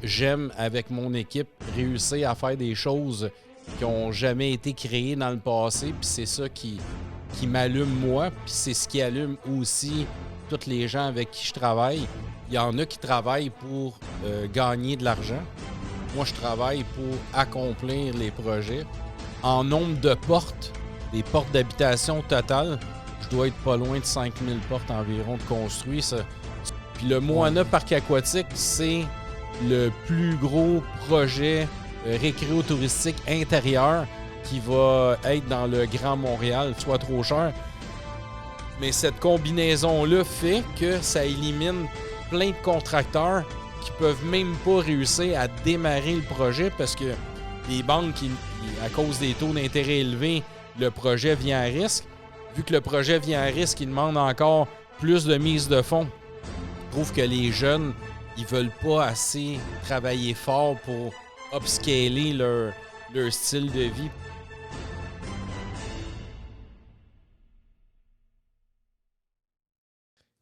J'aime, avec mon équipe, réussir à faire des choses qui n'ont jamais été créées dans le passé. Puis c'est ça qui m'allume moi. Puis c'est ce qui allume aussi tous les gens avec qui je travaille. Il y en a qui travaillent pour gagner de l'argent. Moi, je travaille pour accomplir les projets. En nombre de portes, des portes d'habitation totales, je dois être pas loin de 5000 portes environ de construits. Ça. Puis le Moana Parc Aquatique, c'est le plus gros projet récréo-touristique intérieur qui va être dans le Grand Montréal, soit trop cher. Mais cette combinaison-là fait que ça élimine plein de contracteurs qui peuvent même pas réussir à démarrer le projet parce que les banques, à cause des taux d'intérêt élevés, le projet vient à risque. Vu que le projet vient à risque, ils demandent encore plus de mise de fonds. Je trouve que les jeunes, ils veulent pas assez travailler fort pour upscaler leur style de vie.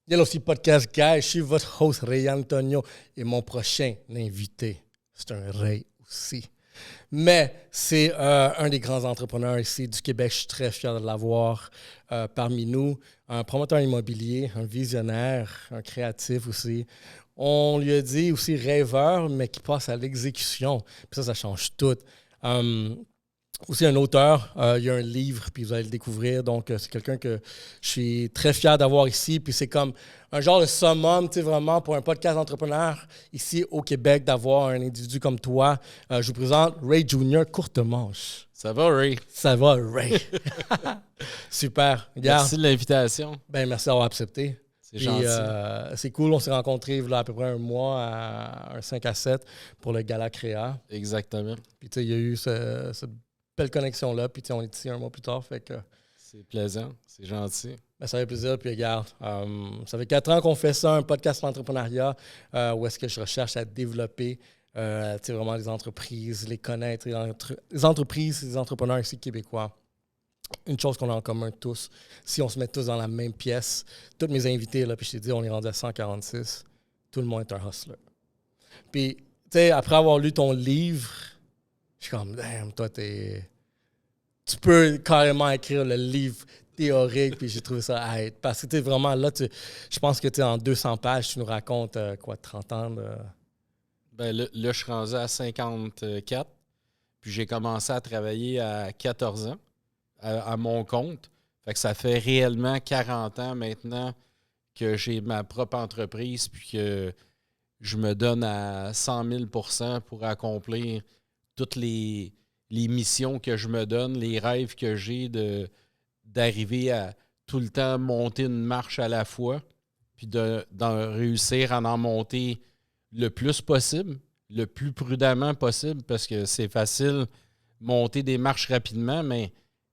Yellow Sea Podcast, guys. Je suis votre host, Ray Antonio. Et mon prochain invité, c'est un Ray aussi. Mais c'est un des grands entrepreneurs ici du Québec. Je suis très fier de l'avoir parmi nous. Un promoteur immobilier, un visionnaire, un créatif aussi. On lui a dit aussi rêveur, mais qui passe à l'exécution. Puis ça change tout. Aussi un auteur, il y a un livre, puis vous allez le découvrir. Donc, c'est quelqu'un que je suis très fier d'avoir ici. Puis c'est comme un genre de summum, tu sais, vraiment, pour un podcast entrepreneur ici au Québec, d'avoir un individu comme toi. Je vous présente Ray Jr. Courtemanche. Ça va, Ray? Ça va, Ray. Super. Regarde. Merci de l'invitation. Ben, merci d'avoir accepté. C'est gentil. C'est cool, on s'est rencontrés là, à peu près un mois, à un 5 à 7 pour le Gala Créa. Exactement. Puis, tu sais, il y a eu cette belle connexion-là. Puis, on est ici un mois plus tard. Fait que c'est plaisant. C'est gentil. Ben, ça fait plaisir. Puis, regarde, ça fait 4 ans qu'on fait ça, un podcast d'entrepreneuriat, où est-ce que je recherche à développer vraiment les entreprises, les connaître, les entreprises, les entrepreneurs ici québécois. Une chose qu'on a en commun tous, si on se met tous dans la même pièce, tous mes invités, là, puis je t'ai dit, on est rendu à 146, tout le monde est un hustler. Puis, tu sais, après avoir lu ton livre, je suis comme, damn, toi, tu peux carrément écrire le livre théorique, puis j'ai trouvé ça à être. Parce que tu es vraiment là, je pense que tu es en 200 pages, tu nous racontes, 30 ans de... Ben là, je suis rendu à 54, puis j'ai commencé à travailler à 14 ans. À mon compte. Fait que ça fait réellement 40 ans maintenant que j'ai ma propre entreprise puis que je me donne à 100 000 % pour accomplir toutes les missions que je me donne, les rêves que j'ai d'arriver à tout le temps monter une marche à la fois puis d'en réussir à en monter le plus possible, le plus prudemment possible parce que c'est facile monter des marches rapidement, mais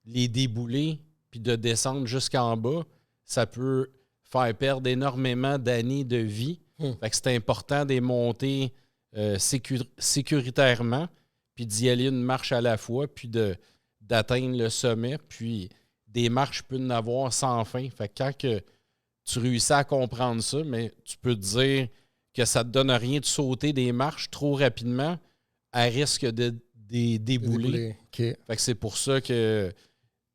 les débouler puis de descendre jusqu'en bas, ça peut faire perdre énormément d'années de vie. Fait que c'est important de les monter sécuritairement puis d'y aller une marche à la fois puis d'atteindre le sommet. Puis des marches, tu peux en avoir sans fin. Fait que quand que tu réussis à comprendre ça, mais tu peux te dire que ça ne te donne rien de sauter des marches trop rapidement à risque de débouler. Okay. Fait que c'est pour ça que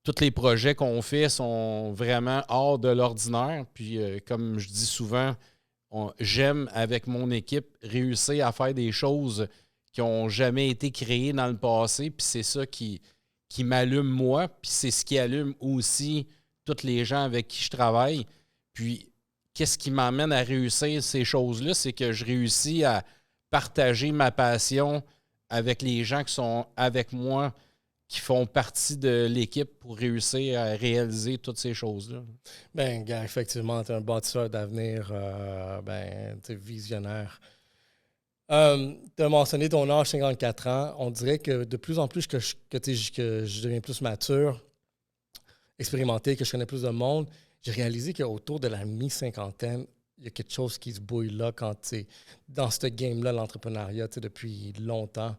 tous les projets qu'on fait sont vraiment hors de l'ordinaire. Puis, comme je dis souvent, j'aime, avec mon équipe, réussir à faire des choses qui n'ont jamais été créées dans le passé. Puis c'est ça qui m'allume moi. Puis c'est ce qui allume aussi tous les gens avec qui je travaille. Puis, qu'est-ce qui m'amène à réussir ces choses-là? C'est que je réussis à partager ma passion avec les gens qui sont avec moi, qui font partie de l'équipe pour réussir à réaliser toutes ces choses-là. Ben, gars, effectivement, tu es un bâtisseur d'avenir, tu es visionnaire. Tu as mentionné ton âge, 54 ans. On dirait que de plus en plus que je deviens plus mature, expérimenté, que je connais plus de monde, j'ai réalisé qu'autour de la mi-cinquantaine, il y a quelque chose qui se bouille là quand tu es dans ce game-là, l'entrepreneuriat, depuis longtemps.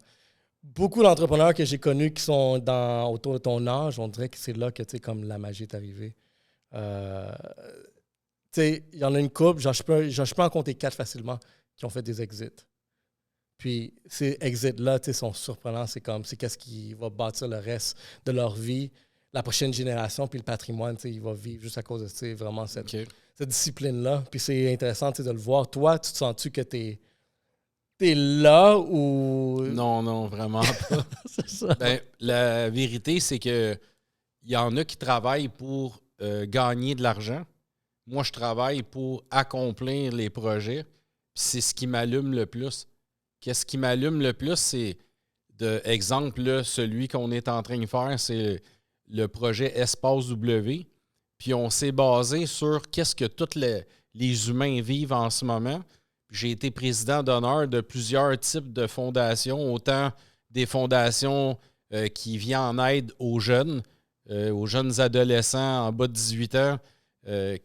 Beaucoup d'entrepreneurs que j'ai connus qui sont autour de ton âge, on dirait que c'est là que comme la magie est arrivée. Il y en a une couple, je peux en compter 4 facilement, qui ont fait des exits. Puis ces exits-là, tu sais, sont surprenants. C'est qu'est-ce qui va bâtir le reste de leur vie, la prochaine génération, puis le patrimoine, tu sais, il va vivre juste à cause de, tu sais, vraiment cette discipline-là. Puis c'est intéressant, tu sais, de le voir. Toi, tu te sens-tu que t'es là ou... Non, vraiment pas. C'est ça. Ben, la vérité, c'est que il y en a qui travaillent pour gagner de l'argent. Moi, je travaille pour accomplir les projets. Puis c'est ce qui m'allume le plus. Qu'est-ce qui m'allume le plus, c'est, exemple, là, celui qu'on est en train de faire, c'est le projet Espace W. Puis on s'est basé sur qu'est-ce que tous les humains vivent en ce moment. J'ai été président d'honneur de plusieurs types de fondations, autant des fondations qui viennent en aide aux jeunes adolescents en bas de 18 ans,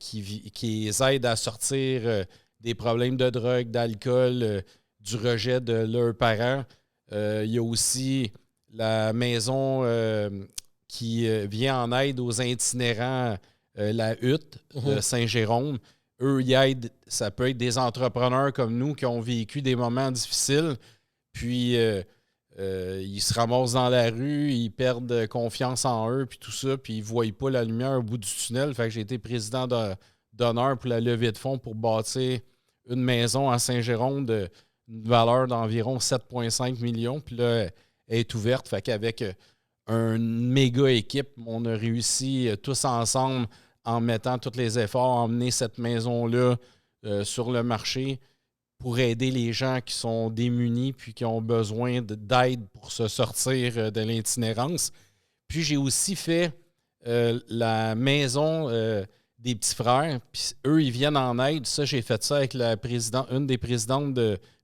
qui les aident à sortir des problèmes de drogue, d'alcool, du rejet de leurs parents. Il y a aussi la maison qui vient en aide aux itinérants, la hutte de Saint-Jérôme. Eux, ils aident, ça peut être des entrepreneurs comme nous qui ont vécu des moments difficiles, puis ils se ramassent dans la rue, ils perdent confiance en eux, puis tout ça, puis ils ne voient pas la lumière au bout du tunnel. Fait que j'ai été président d'honneur pour la levée de fonds pour bâtir une maison à Saint-Jérôme d'une valeur d'environ 7,5 millions. Puis là, elle est ouverte. Fait qu'avec une méga équipe, on a réussi tous ensemble, en mettant tous les efforts, à emmener cette maison-là sur le marché pour aider les gens qui sont démunis puis qui ont besoin d'aide pour se sortir de l'itinérance. Puis j'ai aussi fait la maison des petits frères. Puis eux, ils viennent en aide. Ça, j'ai fait ça avec une des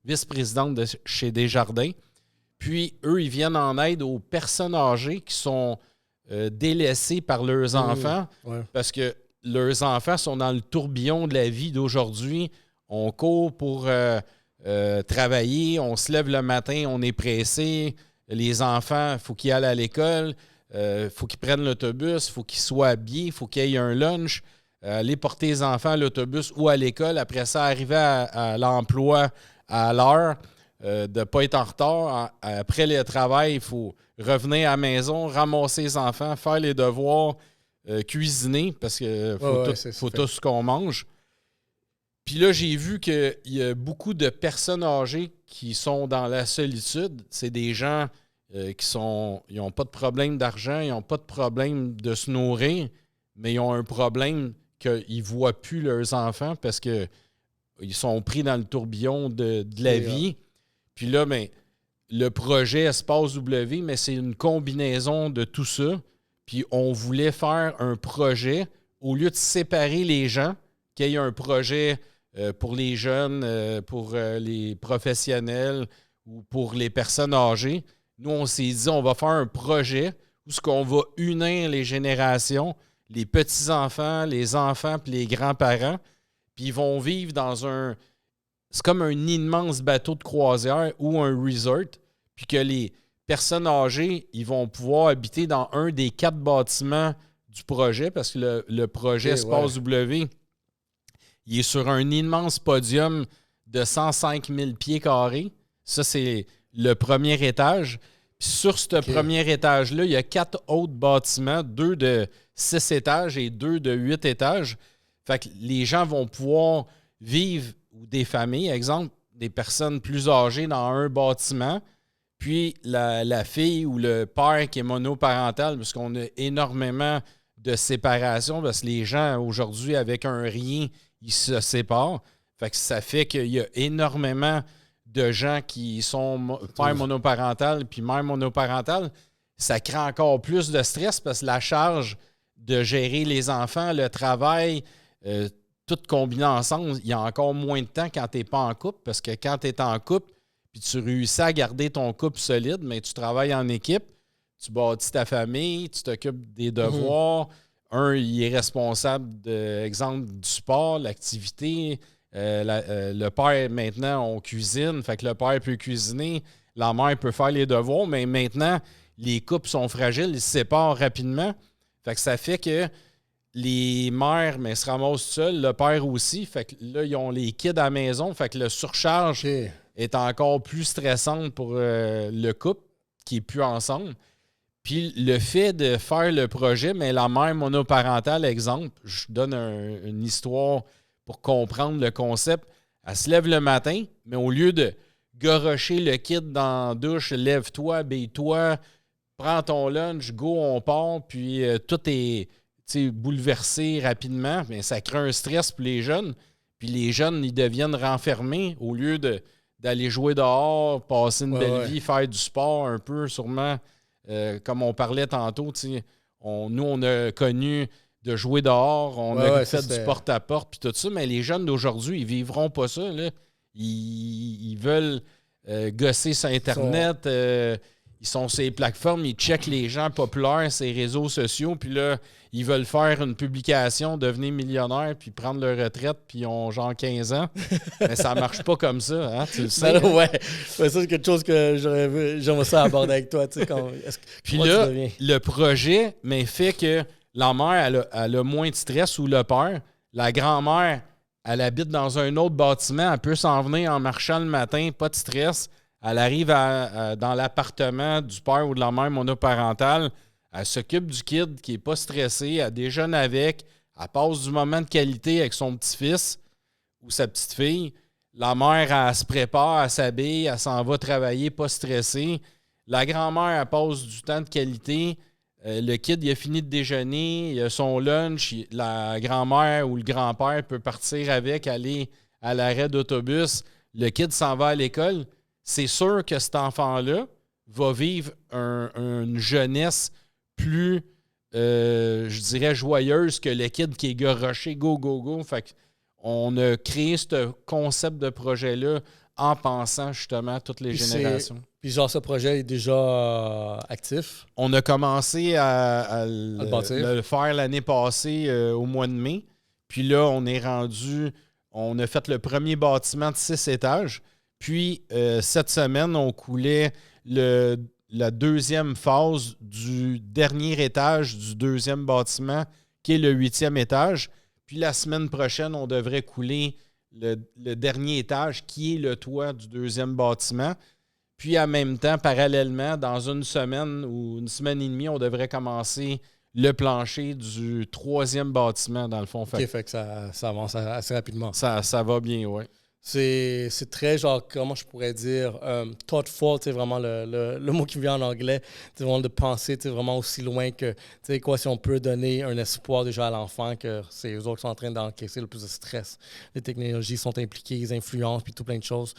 vice-présidentes de chez Desjardins. Puis eux, ils viennent en aide aux personnes âgées qui sont délaissés par leurs enfants parce que leurs enfants sont dans le tourbillon de la vie d'aujourd'hui. On court pour travailler, on se lève le matin, on est pressé. Les enfants, il faut qu'ils aillent à l'école, il faut qu'ils prennent l'autobus, il faut qu'ils soient habillés, il faut qu'il y ait un lunch, aller porter les enfants à l'autobus ou à l'école. Après ça, arriver à l'emploi à l'heure. De ne pas être en retard. Après le travail, il faut revenir à la maison, ramasser les enfants, faire les devoirs, cuisiner, parce qu'il faut tout ce qu'on mange. Puis là, j'ai vu qu'il y a beaucoup de personnes âgées qui sont dans la solitude. C'est des gens ils n'ont pas de problème d'argent, ils n'ont pas de problème de se nourrir, mais ils ont un problème qu'ils ne voient plus leurs enfants parce qu'ils sont pris dans le tourbillon de la vie. Puis là, ben, le projet Espace W, mais c'est une combinaison de tout ça. Puis on voulait faire un projet, au lieu de séparer les gens, qu'il y ait un projet pour les jeunes, pour les professionnels ou pour les personnes âgées. Nous, on s'est dit, on va faire un projet où on va unir les générations, les petits-enfants, les enfants puis les grands-parents. Puis ils vont vivre dans un... C'est comme un immense bateau de croisière ou un resort, puis que les personnes âgées, ils vont pouvoir habiter dans un des 4 bâtiments du projet, parce que le projet Espace W, il est sur un immense podium de 105 000 pieds carrés. Ça, c'est le premier étage. Puis sur ce premier étage-là, il y a 4 autres bâtiments, 2 de 6 étages et 2 de 8 étages. Fait que les gens vont pouvoir vivre, ou des familles, exemple, des personnes plus âgées dans un bâtiment, puis la fille ou le père qui est monoparental, parce qu'on a énormément de séparation, parce que les gens, aujourd'hui, avec un rien, ils se séparent. Fait que ça fait qu'il y a énormément de gens qui sont père monoparental puis mère monoparentale. Ça crée encore plus de stress parce que la charge de gérer les enfants, le travail, tout combiné ensemble, il y a encore moins de temps quand tu n'es pas en couple, parce que quand tu es en couple puis tu réussis à garder ton couple solide, mais tu travailles en équipe, tu bâtis ta famille, tu t'occupes des devoirs. Un, il est responsable, exemple, du sport, l'activité. Le père, maintenant, on cuisine, fait que le père peut cuisiner, la mère peut faire les devoirs, mais maintenant, les couples sont fragiles, ils se séparent rapidement. Fait que ça fait que les mères, se ramassent seules, le père aussi. Fait que là, ils ont les kids à la maison. Fait que le surcharge est encore plus stressante pour le couple qui n'est plus ensemble. Puis le fait de faire le projet, mais la mère monoparentale, exemple, je donne une histoire pour comprendre le concept. Elle se lève le matin, mais au lieu de gorocher le kid dans la douche, lève-toi, habille-toi, prends ton lunch, go, on part, puis tout est bouleversé rapidement. Mais ça crée un stress pour les jeunes. Puis les jeunes, ils deviennent renfermés au lieu d'aller jouer dehors, passer une belle vie, faire du sport un peu, sûrement. Comme on parlait tantôt, nous, on a connu de jouer dehors, on a fait du porte-à-porte puis tout ça, mais les jeunes d'aujourd'hui, ils vivront pas ça. Là. Ils veulent gosser sur Internet, ils sont sur les plateformes, ils checkent les gens populaires, ces réseaux sociaux, puis là, ils veulent faire une publication, devenir millionnaire, puis prendre leur retraite, puis ils ont genre 15 ans. Mais ça marche pas comme ça, hein, tu le sais. Ouais, ça, c'est quelque chose que j'aimerais ça aborder avec toi. Puis là, le projet fait que la mère, elle a moins de stress ou le père. La grand-mère, elle habite dans un autre bâtiment, elle peut s'en venir en marchant le matin, pas de stress. Elle arrive dans l'appartement du père ou de la mère monoparentale. Elle s'occupe du kid qui n'est pas stressé. Elle déjeune avec. Elle passe du moment de qualité avec son petit-fils ou sa petite-fille. La mère, elle se prépare, elle s'habille, elle s'en va travailler, pas stressée. La grand-mère, elle passe du temps de qualité. Le kid, il a fini de déjeuner, il a son lunch. La grand-mère ou le grand-père peut partir avec, aller à l'arrêt d'autobus. Le kid s'en va à l'école. C'est sûr que cet enfant-là va vivre une jeunesse plus, je dirais, joyeuse que le kid qui est garoché, go, go, go. Fait qu'on a créé ce concept de projet-là en pensant justement à toutes les générations. Puis genre, ce projet est déjà actif? On a commencé à le faire l'année passée au mois de mai. Puis là, on a fait le premier bâtiment de 6 étages. Puis, cette semaine, on coulait la deuxième phase du dernier étage du deuxième bâtiment, qui est le 8e étage. Puis, la semaine prochaine, on devrait couler le dernier étage, qui est le toit du deuxième bâtiment. Puis, en même temps, parallèlement, dans une semaine ou une semaine et demie, on devrait commencer le plancher du 3e bâtiment, dans le fond. OK, fait que ça avance assez rapidement. Ça va bien, oui. C'est très, genre, comment je pourrais dire, thoughtful, c'est vraiment le mot qui vient en anglais, c'est vraiment de penser vraiment aussi loin que, tu sais, quoi, si on peut donner un espoir déjà à l'enfant que c'est eux autres qui sont en train d'encaisser le plus de stress. Les technologies sont impliquées, ils influencent, puis tout plein de choses.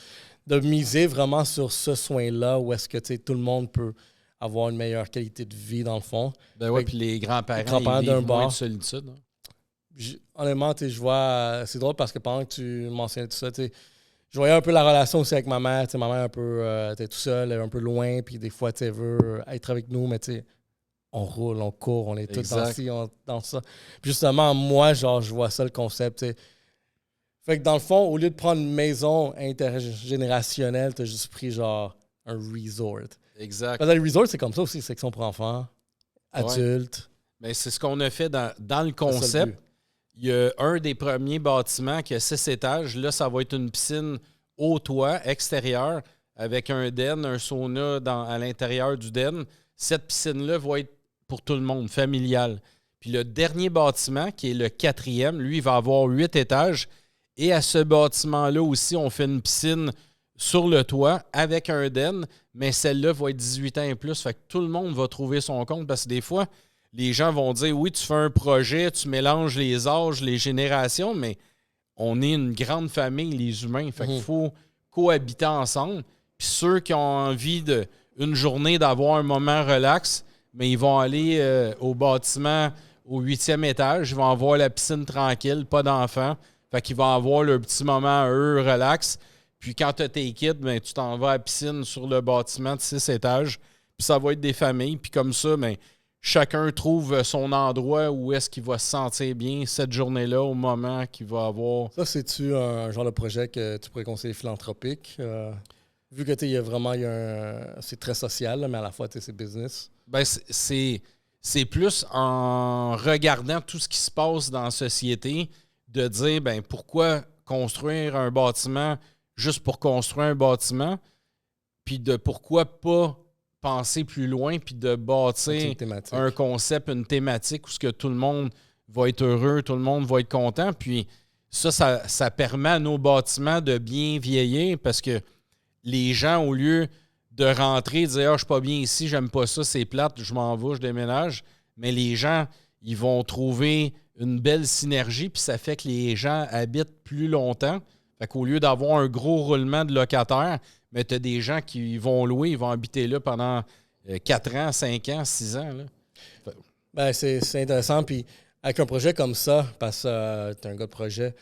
De miser vraiment sur ce soin-là où est-ce que, tu sais, tout le monde peut avoir une meilleure qualité de vie, dans le fond. Ben oui, puis les grands-parents, ils vivent moins de solitude. Hein? Honnêtement, je vois, c'est drôle parce que pendant que tu mentionnais tout ça, je voyais un peu la relation aussi avec ma mère. Ma mère un peu tout seule, un peu loin, puis des fois, elle veut être avec nous, mais on roule, on court, on est tous dans ça. Puis justement, moi, genre, je vois ça, le concept. Fait que dans le fond, au lieu de prendre une maison intergénérationnelle, tu as juste pris genre un resort. Exact. Parce que le resort, c'est comme ça aussi, section pour enfants, adultes. Mais c'est ce qu'on a fait dans le concept. Il y a un des premiers bâtiments qui a 6 étages. Là, ça va être une piscine au toit, extérieure, avec un den, un sauna à l'intérieur du den. Cette piscine-là va être pour tout le monde, familiale. Puis le dernier bâtiment, qui est le 4e, lui, il va avoir 8 étages. Et à ce bâtiment-là aussi, on fait une piscine sur le toit avec un den, mais celle-là va être 18 ans et plus. Fait que tout le monde va trouver son compte parce que des fois, les gens vont dire, oui, tu fais un projet, tu mélanges les âges, les générations, mais on est une grande famille, les humains. Fait qu'il faut cohabiter ensemble. Puis ceux qui ont envie une journée d'avoir un moment relax, mais ils vont aller au bâtiment au 8e étage. Ils vont avoir la piscine tranquille, pas d'enfants. Fait qu'ils vont avoir leur petit moment à eux, relax. Puis quand tu as tes kids, ben, tu t'en vas à la piscine sur le bâtiment de 6 étages. Puis ça va être des familles. Puis comme ça, ben, chacun trouve son endroit où est-ce qu'il va se sentir bien cette journée-là au moment qu'il va avoir. Ça, c'est-tu un genre de projet que tu pourrais conseiller philanthropique? Vu que c'est très social, là, mais à la fois c'est business. Ben, c'est plus en regardant tout ce qui se passe dans la société de dire ben pourquoi construire un bâtiment juste pour construire un bâtiment, puis de pourquoi pas penser plus loin, puis de bâtir un concept, une thématique où ce que tout le monde va être heureux, tout le monde va être content, puis ça permet à nos bâtiments de bien vieillir parce que les gens, au lieu de rentrer et de dire « Ah, je suis pas bien ici, j'aime pas ça, c'est plate, je m'en vais, je déménage », mais les gens, ils vont trouver une belle synergie, puis ça fait que les gens habitent plus longtemps. Fait qu'au lieu d'avoir un gros roulement de locataires, mais tu as des gens qui vont louer, ils vont habiter là pendant 4 ans, 5 ans, 6 ans. Là. Ben, c'est intéressant. Puis avec un projet comme ça, parce que tu es un gars de projet,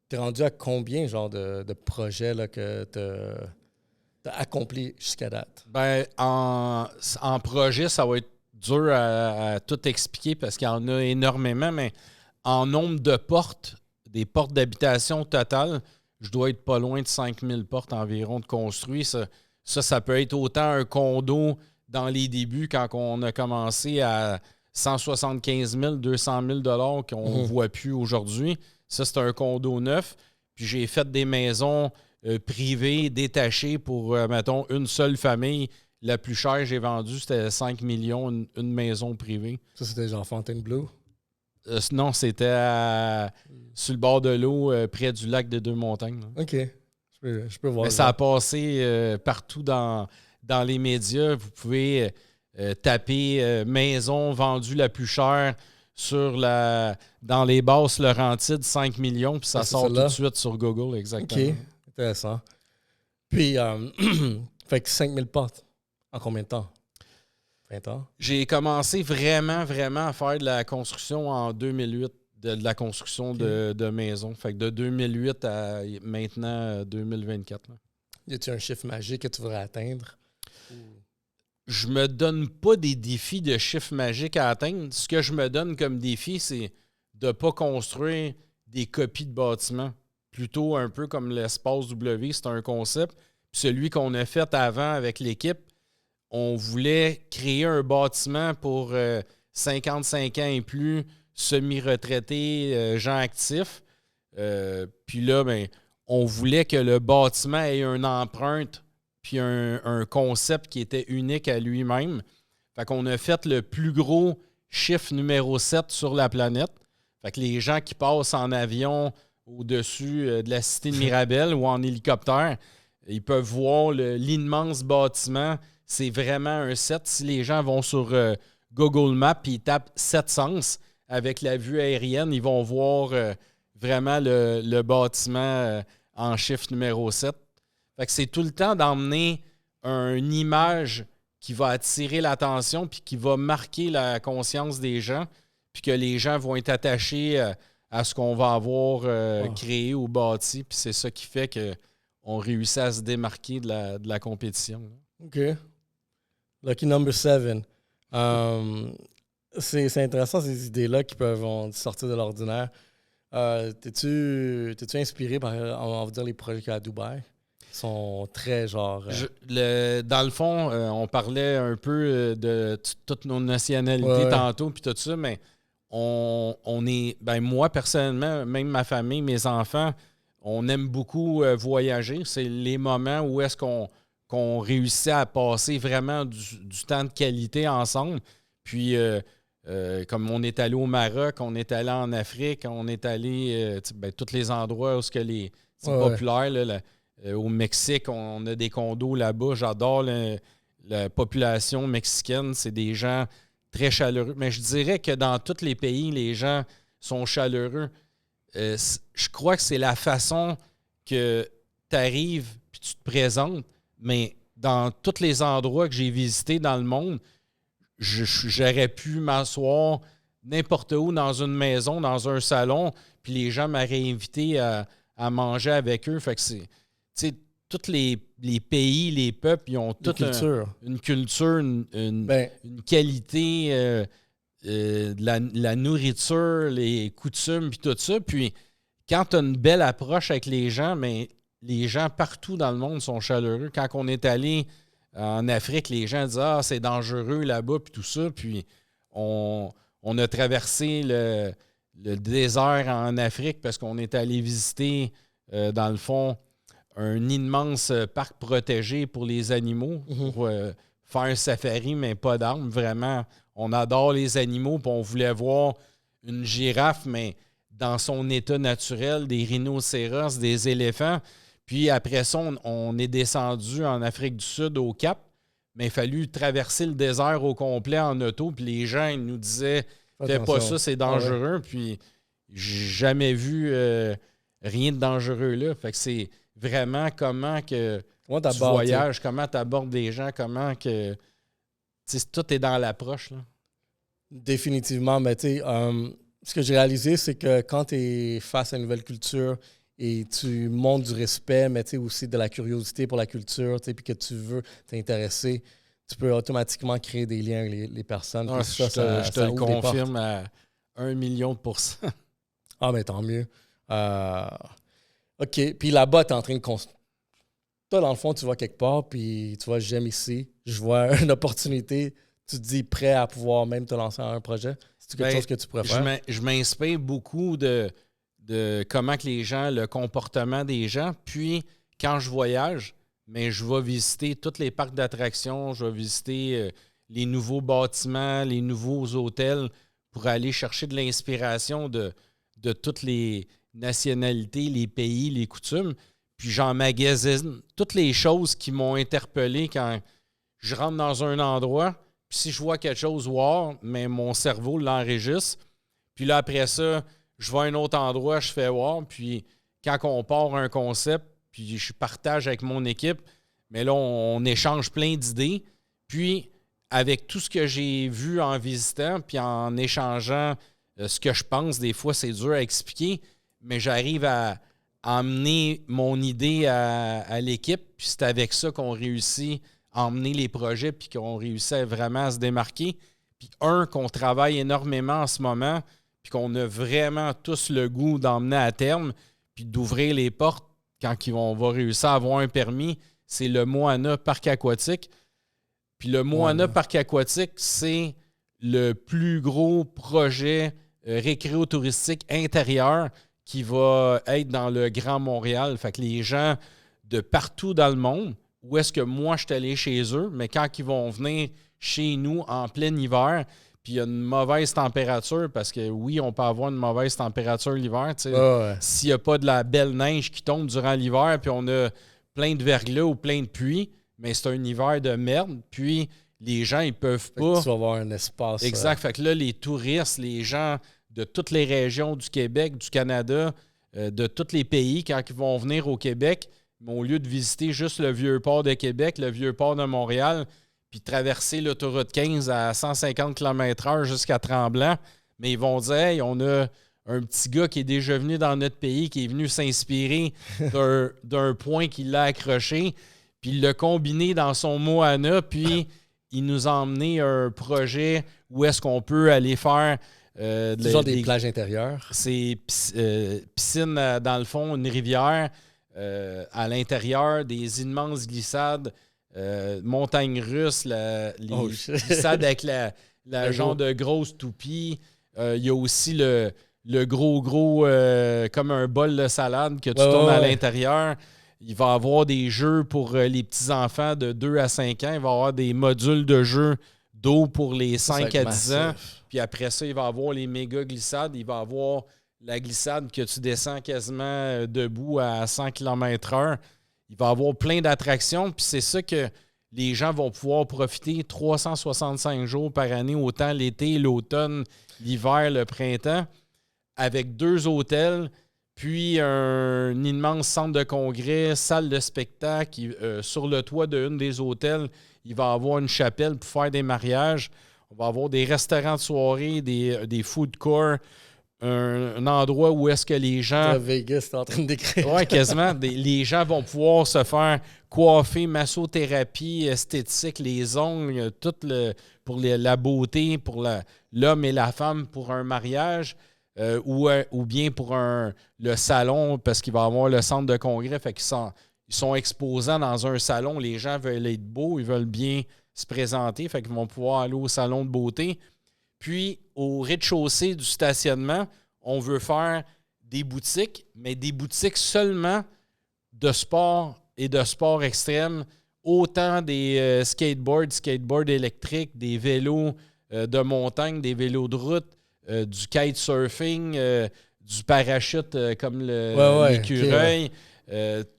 tu es rendu à combien genre de projets là, que tu as accompli jusqu'à date? Ben, en projet, ça va être dur à tout expliquer parce qu'il y en a énormément, mais en nombre de portes, des portes d'habitation totales, je dois être pas loin de 5000 portes environ de construit. Ça peut être autant un condo dans les débuts quand on a commencé à 175 000, 200 000 $ qu'on ne voit plus aujourd'hui. Ça, c'est un condo neuf. Puis j'ai fait des maisons privées, détachées pour, mettons, une seule famille. La plus chère j'ai vendue, c'était 5 millions, une maison privée. Ça, c'était genre Fontainebleau? Non, c'était sur le bord de l'eau, près du lac des Deux-Montagnes. Là. OK. Je peux voir. Mais ça a passé partout dans les médias. Vous pouvez taper maison vendue la plus chère dans les basses Laurentides, 5 millions, puis ça sort tout de suite sur Google, exactement. OK. Intéressant. Puis, fait que 5000 portes. En combien de temps? 20 ans? J'ai commencé vraiment, vraiment à faire de la construction en 2008, de la construction de maisons. Fait que de 2008 à maintenant 2024. Là. Y a-t-il un chiffre magique que tu voudrais atteindre? Je me donne pas des défis de chiffre magique à atteindre. Ce que je me donne comme défi, c'est de ne pas construire des copies de bâtiments. Plutôt un peu comme l'espace W, c'est un concept. Puis celui qu'on a fait avant avec l'équipe, on voulait créer un bâtiment pour 55 ans et plus, semi-retraités, gens actifs. Puis là, ben, on voulait que le bâtiment ait une empreinte puis un concept qui était unique à lui-même. Fait qu'on a fait le plus gros chiffre numéro 7 sur la planète. Fait que les gens qui passent en avion au-dessus de la cité de Mirabel ou en hélicoptère, ils peuvent voir l'immense bâtiment. C'est vraiment un 7. Si les gens vont sur Google Maps et ils tapent 7 sens avec la vue aérienne, ils vont voir vraiment le bâtiment en chiffre numéro 7. Fait que c'est tout le temps d'emmener une image qui va attirer l'attention puis qui va marquer la conscience des gens puis que les gens vont être attachés à ce qu'on va avoir créé ou bâti. Puis c'est ça qui fait qu'on réussit à se démarquer de la compétition. OK. Lucky number 7. C'est intéressant, ces idées-là qui peuvent sortir de l'ordinaire. T'es-tu inspiré par, on va dire, les projets qu'il y a à Dubaï? Ils sont très genre... dans le fond, on parlait un peu de toutes nos nationalités tantôt, puis tout ça, mais on est... Ben moi, personnellement, même ma famille, mes enfants, on aime beaucoup voyager. C'est les moments où est-ce qu'on réussit à passer vraiment du temps de qualité ensemble. Puis, comme on est allé au Maroc, on est allé en Afrique, on est allé tous les endroits où c'est populaire. Là, au Mexique, on a des condos là-bas. J'adore la population mexicaine. C'est des gens très chaleureux. Mais je dirais que dans tous les pays, les gens sont chaleureux. Je crois que c'est la façon que tu arrives puis tu te présentes. Mais dans tous les endroits que j'ai visités dans le monde, j'aurais pu m'asseoir n'importe où dans une maison, dans un salon, puis les gens m'auraient invité à manger avec eux. Fait que c'est... Tu sais, tous les pays, les peuples, ils ont toute une culture, une qualité, la nourriture, les coutumes, puis tout ça. Puis, quand tu as une belle approche avec les gens, mais les gens partout dans le monde sont chaleureux. Quand on est allé en Afrique, les gens disent « Ah, c'est dangereux là-bas », puis tout ça. Puis, on a traversé le désert en Afrique parce qu'on est allé visiter, dans le fond, un immense parc protégé pour les animaux, pour faire un safari, mais pas d'armes. Vraiment, on adore les animaux, puis on voulait voir une girafe, mais dans son état naturel, des rhinocéros, des éléphants. Puis après ça, on est descendu en Afrique du Sud, au Cap, mais il a fallu traverser le désert au complet en auto, puis les gens ils nous disaient « Fais pas ça, c'est dangereux. Puis j'ai jamais vu rien de dangereux là. Fait que c'est vraiment comment que tu voyages, comment tu abordes les gens, comment que... Tout est dans l'approche, là. Définitivement, mais tu sais, ce que j'ai réalisé, c'est que quand tu es face à une nouvelle culture et tu montres du respect, mais tu sais aussi de la curiosité pour la culture, tu sais, puis que tu veux t'intéresser, tu peux automatiquement créer des liens avec les personnes. Ah, je te le confirme à 1 million de %. Ah, mais tant mieux. OK, puis là-bas, tu es en train de construire. Toi, dans le fond, tu vas quelque part, puis tu vois, j'aime ici, je vois une opportunité, tu te dis prêt à pouvoir même te lancer dans un projet. C'est quelque chose que tu pourrais faire? Je m'inspire beaucoup de comment que les gens, le comportement des gens. Puis, quand je voyage, mais je vais visiter tous les parcs d'attractions, je vais visiter les nouveaux bâtiments, les nouveaux hôtels pour aller chercher de l'inspiration de toutes les nationalités, les pays, les coutumes. Puis j'emmagasine toutes les choses qui m'ont interpellé quand je rentre dans un endroit. Puis si je vois quelque chose, wow, mais mon cerveau l'enregistre. Puis là, après ça, je vais à un autre endroit, je fais wow. Puis quand on part un concept, puis je partage avec mon équipe, mais là, on échange plein d'idées. Puis avec tout ce que j'ai vu en visitant, puis en échangeant ce que je pense, des fois, c'est dur à expliquer, mais j'arrive à emmener mon idée à l'équipe, puis c'est avec ça qu'on réussit à emmener les projets, puis qu'on réussit vraiment à se démarquer. Puis qu'on travaille énormément en ce moment, puis qu'on a vraiment tous le goût d'emmener à terme, puis d'ouvrir les portes quand on va réussir à avoir un permis, c'est le Moana Parc aquatique. Puis le Moana Parc aquatique, c'est le plus gros projet récréo-touristique intérieur qui va être dans le Grand Montréal. Fait que les gens de partout dans le monde, où est-ce que moi je suis allé chez eux, mais quand ils vont venir chez nous en plein hiver, puis il y a une mauvaise température, parce que oui, on peut avoir une mauvaise température l'hiver. S'il n'y a pas de la belle neige qui tombe durant l'hiver, puis on a plein de verglas ou plein de pluie, mais c'est un hiver de merde, puis les gens, ils peuvent pas... Tu vas avoir un espace... Exact. Fait que là, les touristes, les gens de toutes les régions du Québec, du Canada, de tous les pays, quand ils vont venir au Québec, au lieu de visiter juste le Vieux-Port de Québec, le Vieux-Port de Montréal, puis traverser l'autoroute 15 à 150 km/h jusqu'à Tremblant, mais ils vont dire « Hey, on a un petit gars qui est déjà venu dans notre pays, qui est venu s'inspirer d'un point qui l'a accroché, puis il l'a combiné dans son Moana, puis il nous a emmené un projet où est-ce qu'on peut aller faire... des plages intérieures. C'est piscine dans le fond, une rivière à l'intérieur, des immenses glissades, montagnes russes, glissades avec la genre de grosse toupie. Il y a aussi le gros comme un bol de salade que tu tournes à l'intérieur. Il va y avoir des jeux pour les petits-enfants de 2 à 5 ans. Il va y avoir des modules de jeux d'eau pour les 5 à 10 ans. Puis après ça, il va y avoir les méga glissades. Il va y avoir la glissade que tu descends quasiment debout à 100 km/h. Il va y avoir plein d'attractions. Puis c'est ça que les gens vont pouvoir profiter 365 jours par année, autant l'été, l'automne, l'hiver, le printemps, avec 2 hôtels, puis un immense centre de congrès, salle de spectacle. Sur le toit d'une des hôtels, il va y avoir une chapelle pour faire des mariages. On va avoir des restaurants de soirée, des food courts, un endroit où est-ce que les gens... Vegas, t'es en train de décrire. Oui, quasiment. Les gens vont pouvoir se faire coiffer, massothérapie, esthétique, les ongles, tout pour la beauté, pour l'homme et la femme pour un mariage, ou bien pour le salon, parce qu'il va y avoir le centre de congrès. Fait qu'ils sont exposants dans un salon. Les gens veulent être beaux, ils veulent bien se présenter, fait qu'ils vont pouvoir aller au salon de beauté. Puis, au rez-de-chaussée du stationnement, on veut faire des boutiques, mais des boutiques seulement de sport et de sport extrême, autant des skateboards électriques, des vélos de montagne, des vélos de route, du kitesurfing, du parachute comme l'écureuil,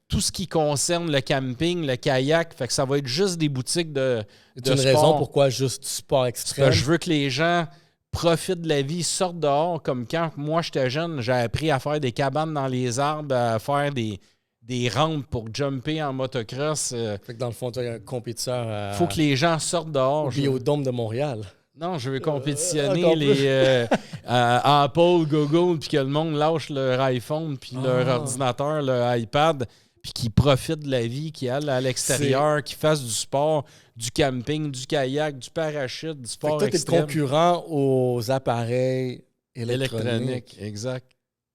tout ce qui concerne le camping, le kayak. Fait que ça va être juste des boutiques de sport. Une raison pourquoi juste du sport extrême? Je veux que les gens profitent de la vie, sortent dehors. Comme quand moi, j'étais jeune, j'ai appris à faire des cabanes dans les arbres, à faire des rampes pour jumper en motocross. Fait que dans le fond, tu es un compétiteur. Il faut que les gens sortent dehors. Au Dôme de Montréal. Non, je veux compétitionner Apple, Google, puis que le monde lâche leur iPhone, puis leur ordinateur, leur iPad, puis qu'ils profitent de la vie, qu'ils aillent à l'extérieur, qu'ils fassent du sport, du camping, du kayak, du parachute, du sport extrême. Fait que toi, t'es concurrent aux appareils électroniques. Exact.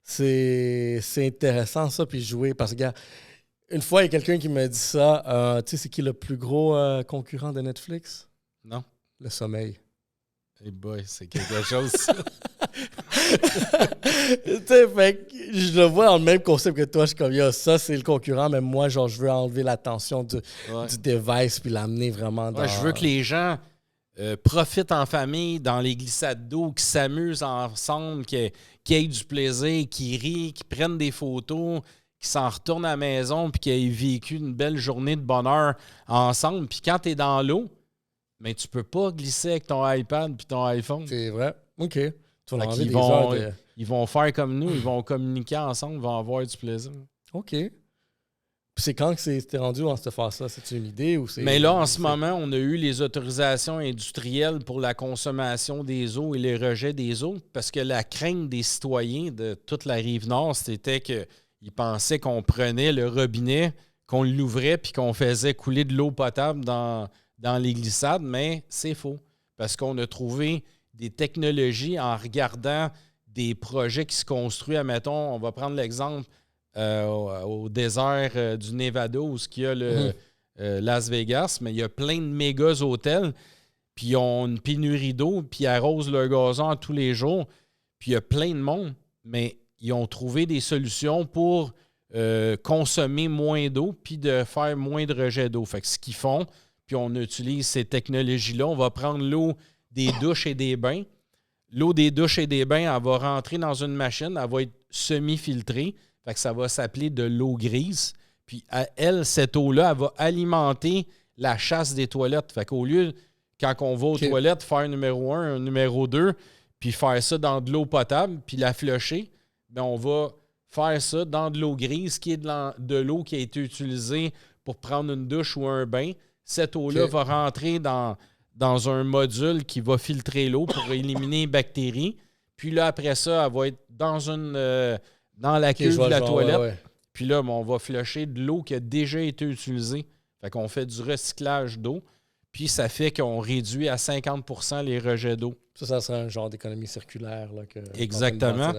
C'est intéressant, ça, puis jouer, parce que, une fois, il y a quelqu'un qui m'a dit ça. Tu sais, c'est qui le plus gros concurrent de Netflix? Non. Le sommeil. Hey boy, c'est quelque chose, ça. Tu sais, fait que je le vois dans le même concept que toi. Je suis comme, ça, c'est le concurrent, mais moi, genre, je veux enlever l'attention du device puis l'amener vraiment dans... je veux que les gens profitent en famille, dans les glissades d'eau, qui s'amusent ensemble, qui aient du plaisir, qui rient, qui prennent des photos, qui s'en retournent à la maison puis qui aient vécu une belle journée de bonheur ensemble. Puis quand tu es dans l'eau, mais tu peux pas glisser avec ton iPad puis ton iPhone. C'est vrai. OK. Ils vont faire comme nous, ils vont communiquer ensemble, ils vont avoir du plaisir. OK. Puis c'est quand que t'es rendu en cette phase-là? C'est une idée ou c'est... Mais là, en ce moment, on a eu les autorisations industrielles pour la consommation des eaux et les rejets des eaux parce que la crainte des citoyens de toute la Rive-Nord, c'était qu'ils pensaient qu'on prenait le robinet, qu'on l'ouvrait puis qu'on faisait couler de l'eau potable dans les glissades, mais c'est faux. Parce qu'on a trouvé des technologies en regardant des projets qui se construisent. Admettons, on va prendre l'exemple au désert du Nevada où il y a le Las Vegas, mais il y a plein de méga hôtels, puis ils ont une pénurie d'eau, puis ils arrosent leur gazon tous les jours, puis il y a plein de monde, mais ils ont trouvé des solutions pour consommer moins d'eau puis de faire moins de rejets d'eau. Fait que ce qu'ils font, puis on utilise ces technologies-là. On va prendre l'eau des douches et des bains. L'eau des douches et des bains, elle va rentrer dans une machine, elle va être semi-filtrée. Fait que ça va s'appeler de l'eau grise. Puis cette eau-là, elle va alimenter la chasse des toilettes. Fait qu'au lieu, quand on va aux toilettes, faire numéro 1, un numéro 2, puis faire ça dans de l'eau potable, puis la flusher, bien, on va faire ça dans de l'eau grise, qui est de l'eau qui a été utilisée pour prendre une douche ou un bain. Cette eau-là va rentrer dans un module qui va filtrer l'eau pour éliminer les bactéries. Puis là, après ça, elle va être dans la cuve de la toilette. Ouais. Puis là, on va flusher de l'eau qui a déjà été utilisée. Fait qu'on fait du recyclage d'eau. Puis ça fait qu'on réduit à 50% les rejets d'eau. Ça serait un genre d'économie circulaire. Là, exactement.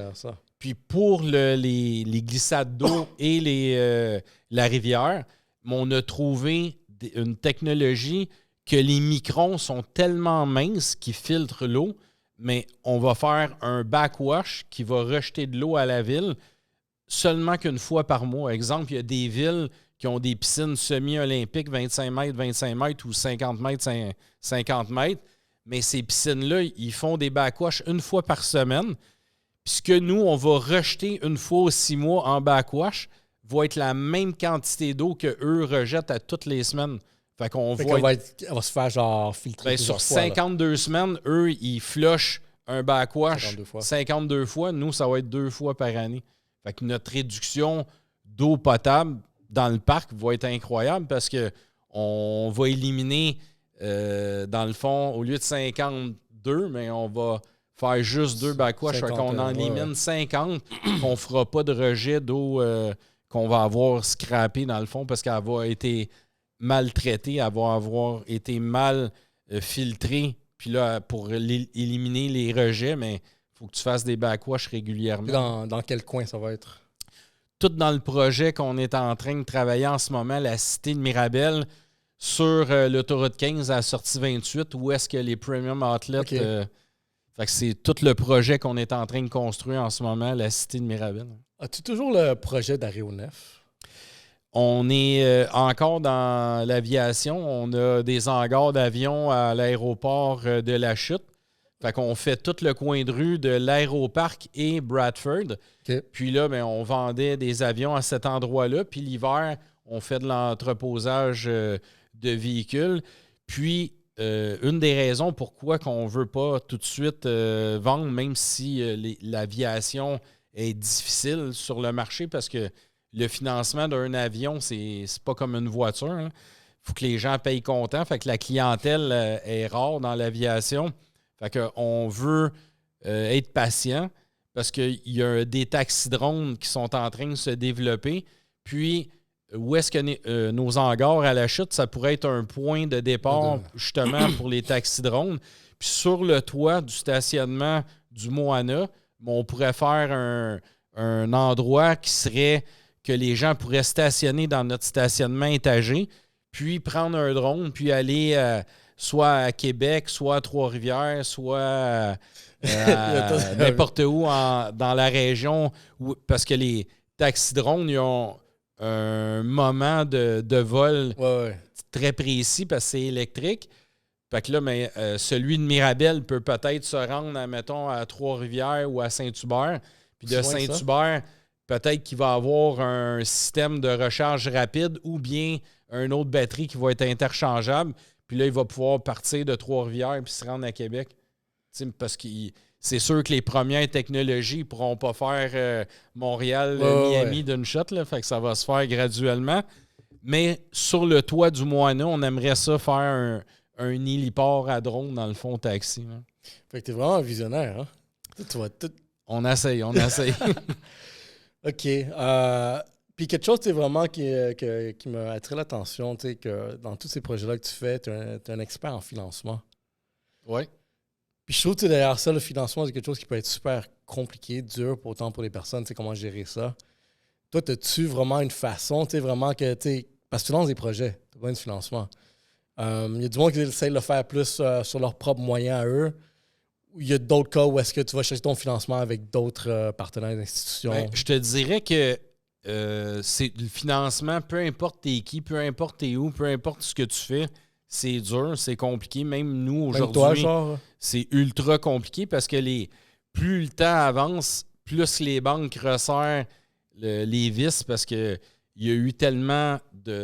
Puis pour les glissades d'eau et la rivière, on a trouvé une technologie que les microns sont tellement minces qu'ils filtrent l'eau, mais on va faire un backwash qui va rejeter de l'eau à la ville seulement qu'une fois par mois. Exemple, il y a des villes qui ont des piscines semi-olympiques, 25 mètres ou 50 mètres, 50 mètres, mais ces piscines-là, ils font des backwash une fois par semaine. Puis ce que nous, on va rejeter une fois aux 6 mois en backwash, va être la même quantité d'eau qu'eux rejettent à toutes les semaines. Fait qu'on va se faire genre filtrer sur 52 semaines, eux, ils flushent un backwash 52 fois. Nous, ça va être 2 fois par année. Fait que notre réduction d'eau potable dans le parc va être incroyable parce qu'on va éliminer, dans le fond, au lieu de 52, mais on va faire juste 2 backwash. Fait qu'on en élimine 50, qu'on ne fera pas de rejet d'eau qu'on va avoir scrappé dans le fond parce qu'elle va être maltraitée, elle va avoir été mal filtrée. Puis là, pour éliminer les rejets, mais il faut que tu fasses des backwash régulièrement. Dans quel coin ça va être? Tout dans le projet qu'on est en train de travailler en ce moment, la cité de Mirabel, sur l'autoroute 15 à la sortie 28, où est-ce que les premium outlets... fait que c'est tout le projet qu'on est en train de construire en ce moment, la cité de Mirabel. As-tu toujours le projet d'Aéronef? On est encore dans l'aviation. On a des hangars d'avion à l'aéroport de La Chute. Fait qu'on fait tout le coin de rue de l'Aéroparc et Bradford. OK. Puis là, on vendait des avions à cet endroit-là. Puis l'hiver, on fait de l'entreposage de véhicules. Puis, une des raisons pourquoi on ne veut pas tout de suite vendre, même si l'aviation est difficile sur le marché, parce que le financement d'un avion, c'est pas comme une voiture. Il faut que les gens payent comptant. Fait que la clientèle est rare dans l'aviation. Fait qu'on veut être patient parce qu'il y a des taxidrones qui sont en train de se développer. Puis, où est-ce que nos hangars à La Chute, ça pourrait être un point de départ justement pour les taxidrones. Puis sur le toit du stationnement du Moana, on pourrait faire un endroit qui serait que les gens pourraient stationner dans notre stationnement étagé, puis prendre un drone, puis aller soit à Québec, soit à Trois-Rivières, soit n'importe où dans la région, parce que les taxidrones, ils ont un moment de vol très précis parce que c'est électrique. Fait que là, celui de Mirabel peut peut-être se rendre, mettons, à Trois-Rivières ou à Saint-Hubert. Puis de Saint-Hubert, peut-être qu'il va avoir un système de recharge rapide ou bien une autre batterie qui va être interchangeable. Puis là, il va pouvoir partir de Trois-Rivières puis se rendre à Québec. T'sais, parce que c'est sûr que les premières technologies ne pourront pas faire Montréal-Miami d'une shot. Là, fait que ça va se faire graduellement. Mais sur le toit du Moana, on aimerait ça faire un héliport à drone dans le fond taxi. Là. Fait que t'es vraiment un visionnaire, hein? Tu vois tout. On essaye. OK. Puis quelque chose vraiment qui m'a attiré l'attention, que dans tous ces projets-là que tu fais, tu es un expert en financement. Oui. Puis je trouve que derrière ça, le financement, c'est quelque chose qui peut être super compliqué, dur, autant pour les personnes, comment gérer ça. Toi, as-tu vraiment une façon, vraiment que, parce que tu lances des projets, tu as besoin de financement. Il y a du monde qui essaie de le faire plus sur leurs propres moyens à eux. Il y a d'autres cas où est-ce que tu vas chercher ton financement avec d'autres partenaires d'institutions. Ben, je te dirais que c'est le financement, peu importe t'es qui, peu importe t'es où, peu importe ce que tu fais, c'est dur, c'est compliqué. Même nous, aujourd'hui, c'est ultra compliqué parce que plus le temps avance, plus les banques resserrent les vis parce qu'il y a eu tellement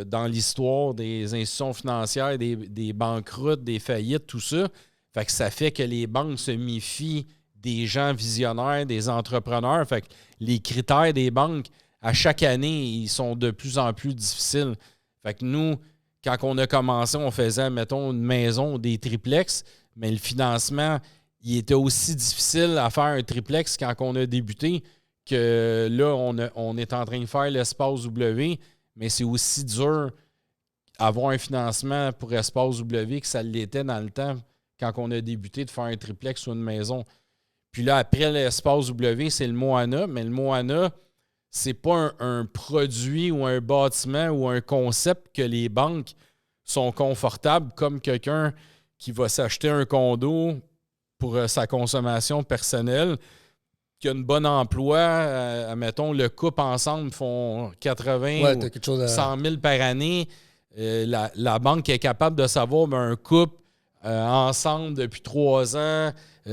dans l'histoire des institutions financières, des banqueroutes, des faillites, tout ça. Fait que ça fait que les banques se méfient des gens visionnaires, des entrepreneurs. Fait que les critères des banques, à chaque année, ils sont de plus en plus difficiles. Fait que nous, quand on a commencé, on faisait, mettons, une maison, des triplex, mais le financement, il était aussi difficile à faire un triplex quand on a débuté que là, on est en train de faire l'espace W, mais c'est aussi dur avoir un financement pour espace W que ça l'était dans le temps quand on a débuté de faire un triplex ou une maison. Puis là, après l'espace W, c'est le Moana, mais le Moana, c'est pas un produit ou un bâtiment ou un concept que les banques sont confortables comme quelqu'un qui va s'acheter un condo pour sa consommation personnelle, qui a un bon emploi, admettons, le couple ensemble font 80 ou 100 000 par année. La banque est capable de savoir un couple ensemble depuis 3 ans,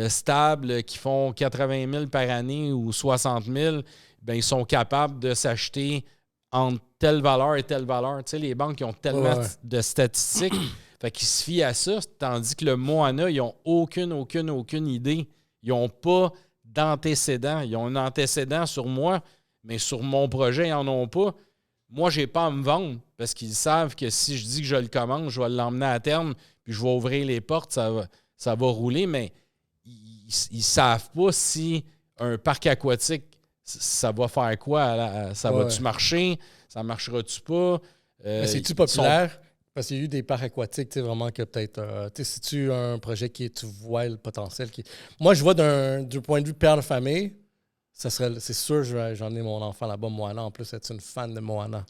stable, qui font 80 000 par année ou 60 000, bien, ils sont capables de s'acheter entre telle valeur et telle valeur. Tu sais, les banques ils ont tellement de statistiques, fait qu'ils se fient à ça, tandis que le Moana, ils n'ont aucune idée. Ils n'ont pas d'antécédents. Ils ont un antécédent sur moi, mais sur mon projet, ils n'en ont pas. Moi, je n'ai pas à me vendre parce qu'ils savent que si je dis que je le commande, je vais l'emmener à terme, puis je vais ouvrir les portes, ça va rouler, mais ils ne savent pas si un parc aquatique, ça va faire quoi? Ça va-tu marcher? Ça marchera-tu pas? C'est-tu populaire? Parce qu'il y a eu des parcs aquatiques, vraiment que peut-être... c'est-tu un projet qui tu vois le potentiel? Moi, je vois du point de vue père de famille, c'est sûr j'en ai mon enfant là-bas, Moana. En plus, c'est une fan de Moana.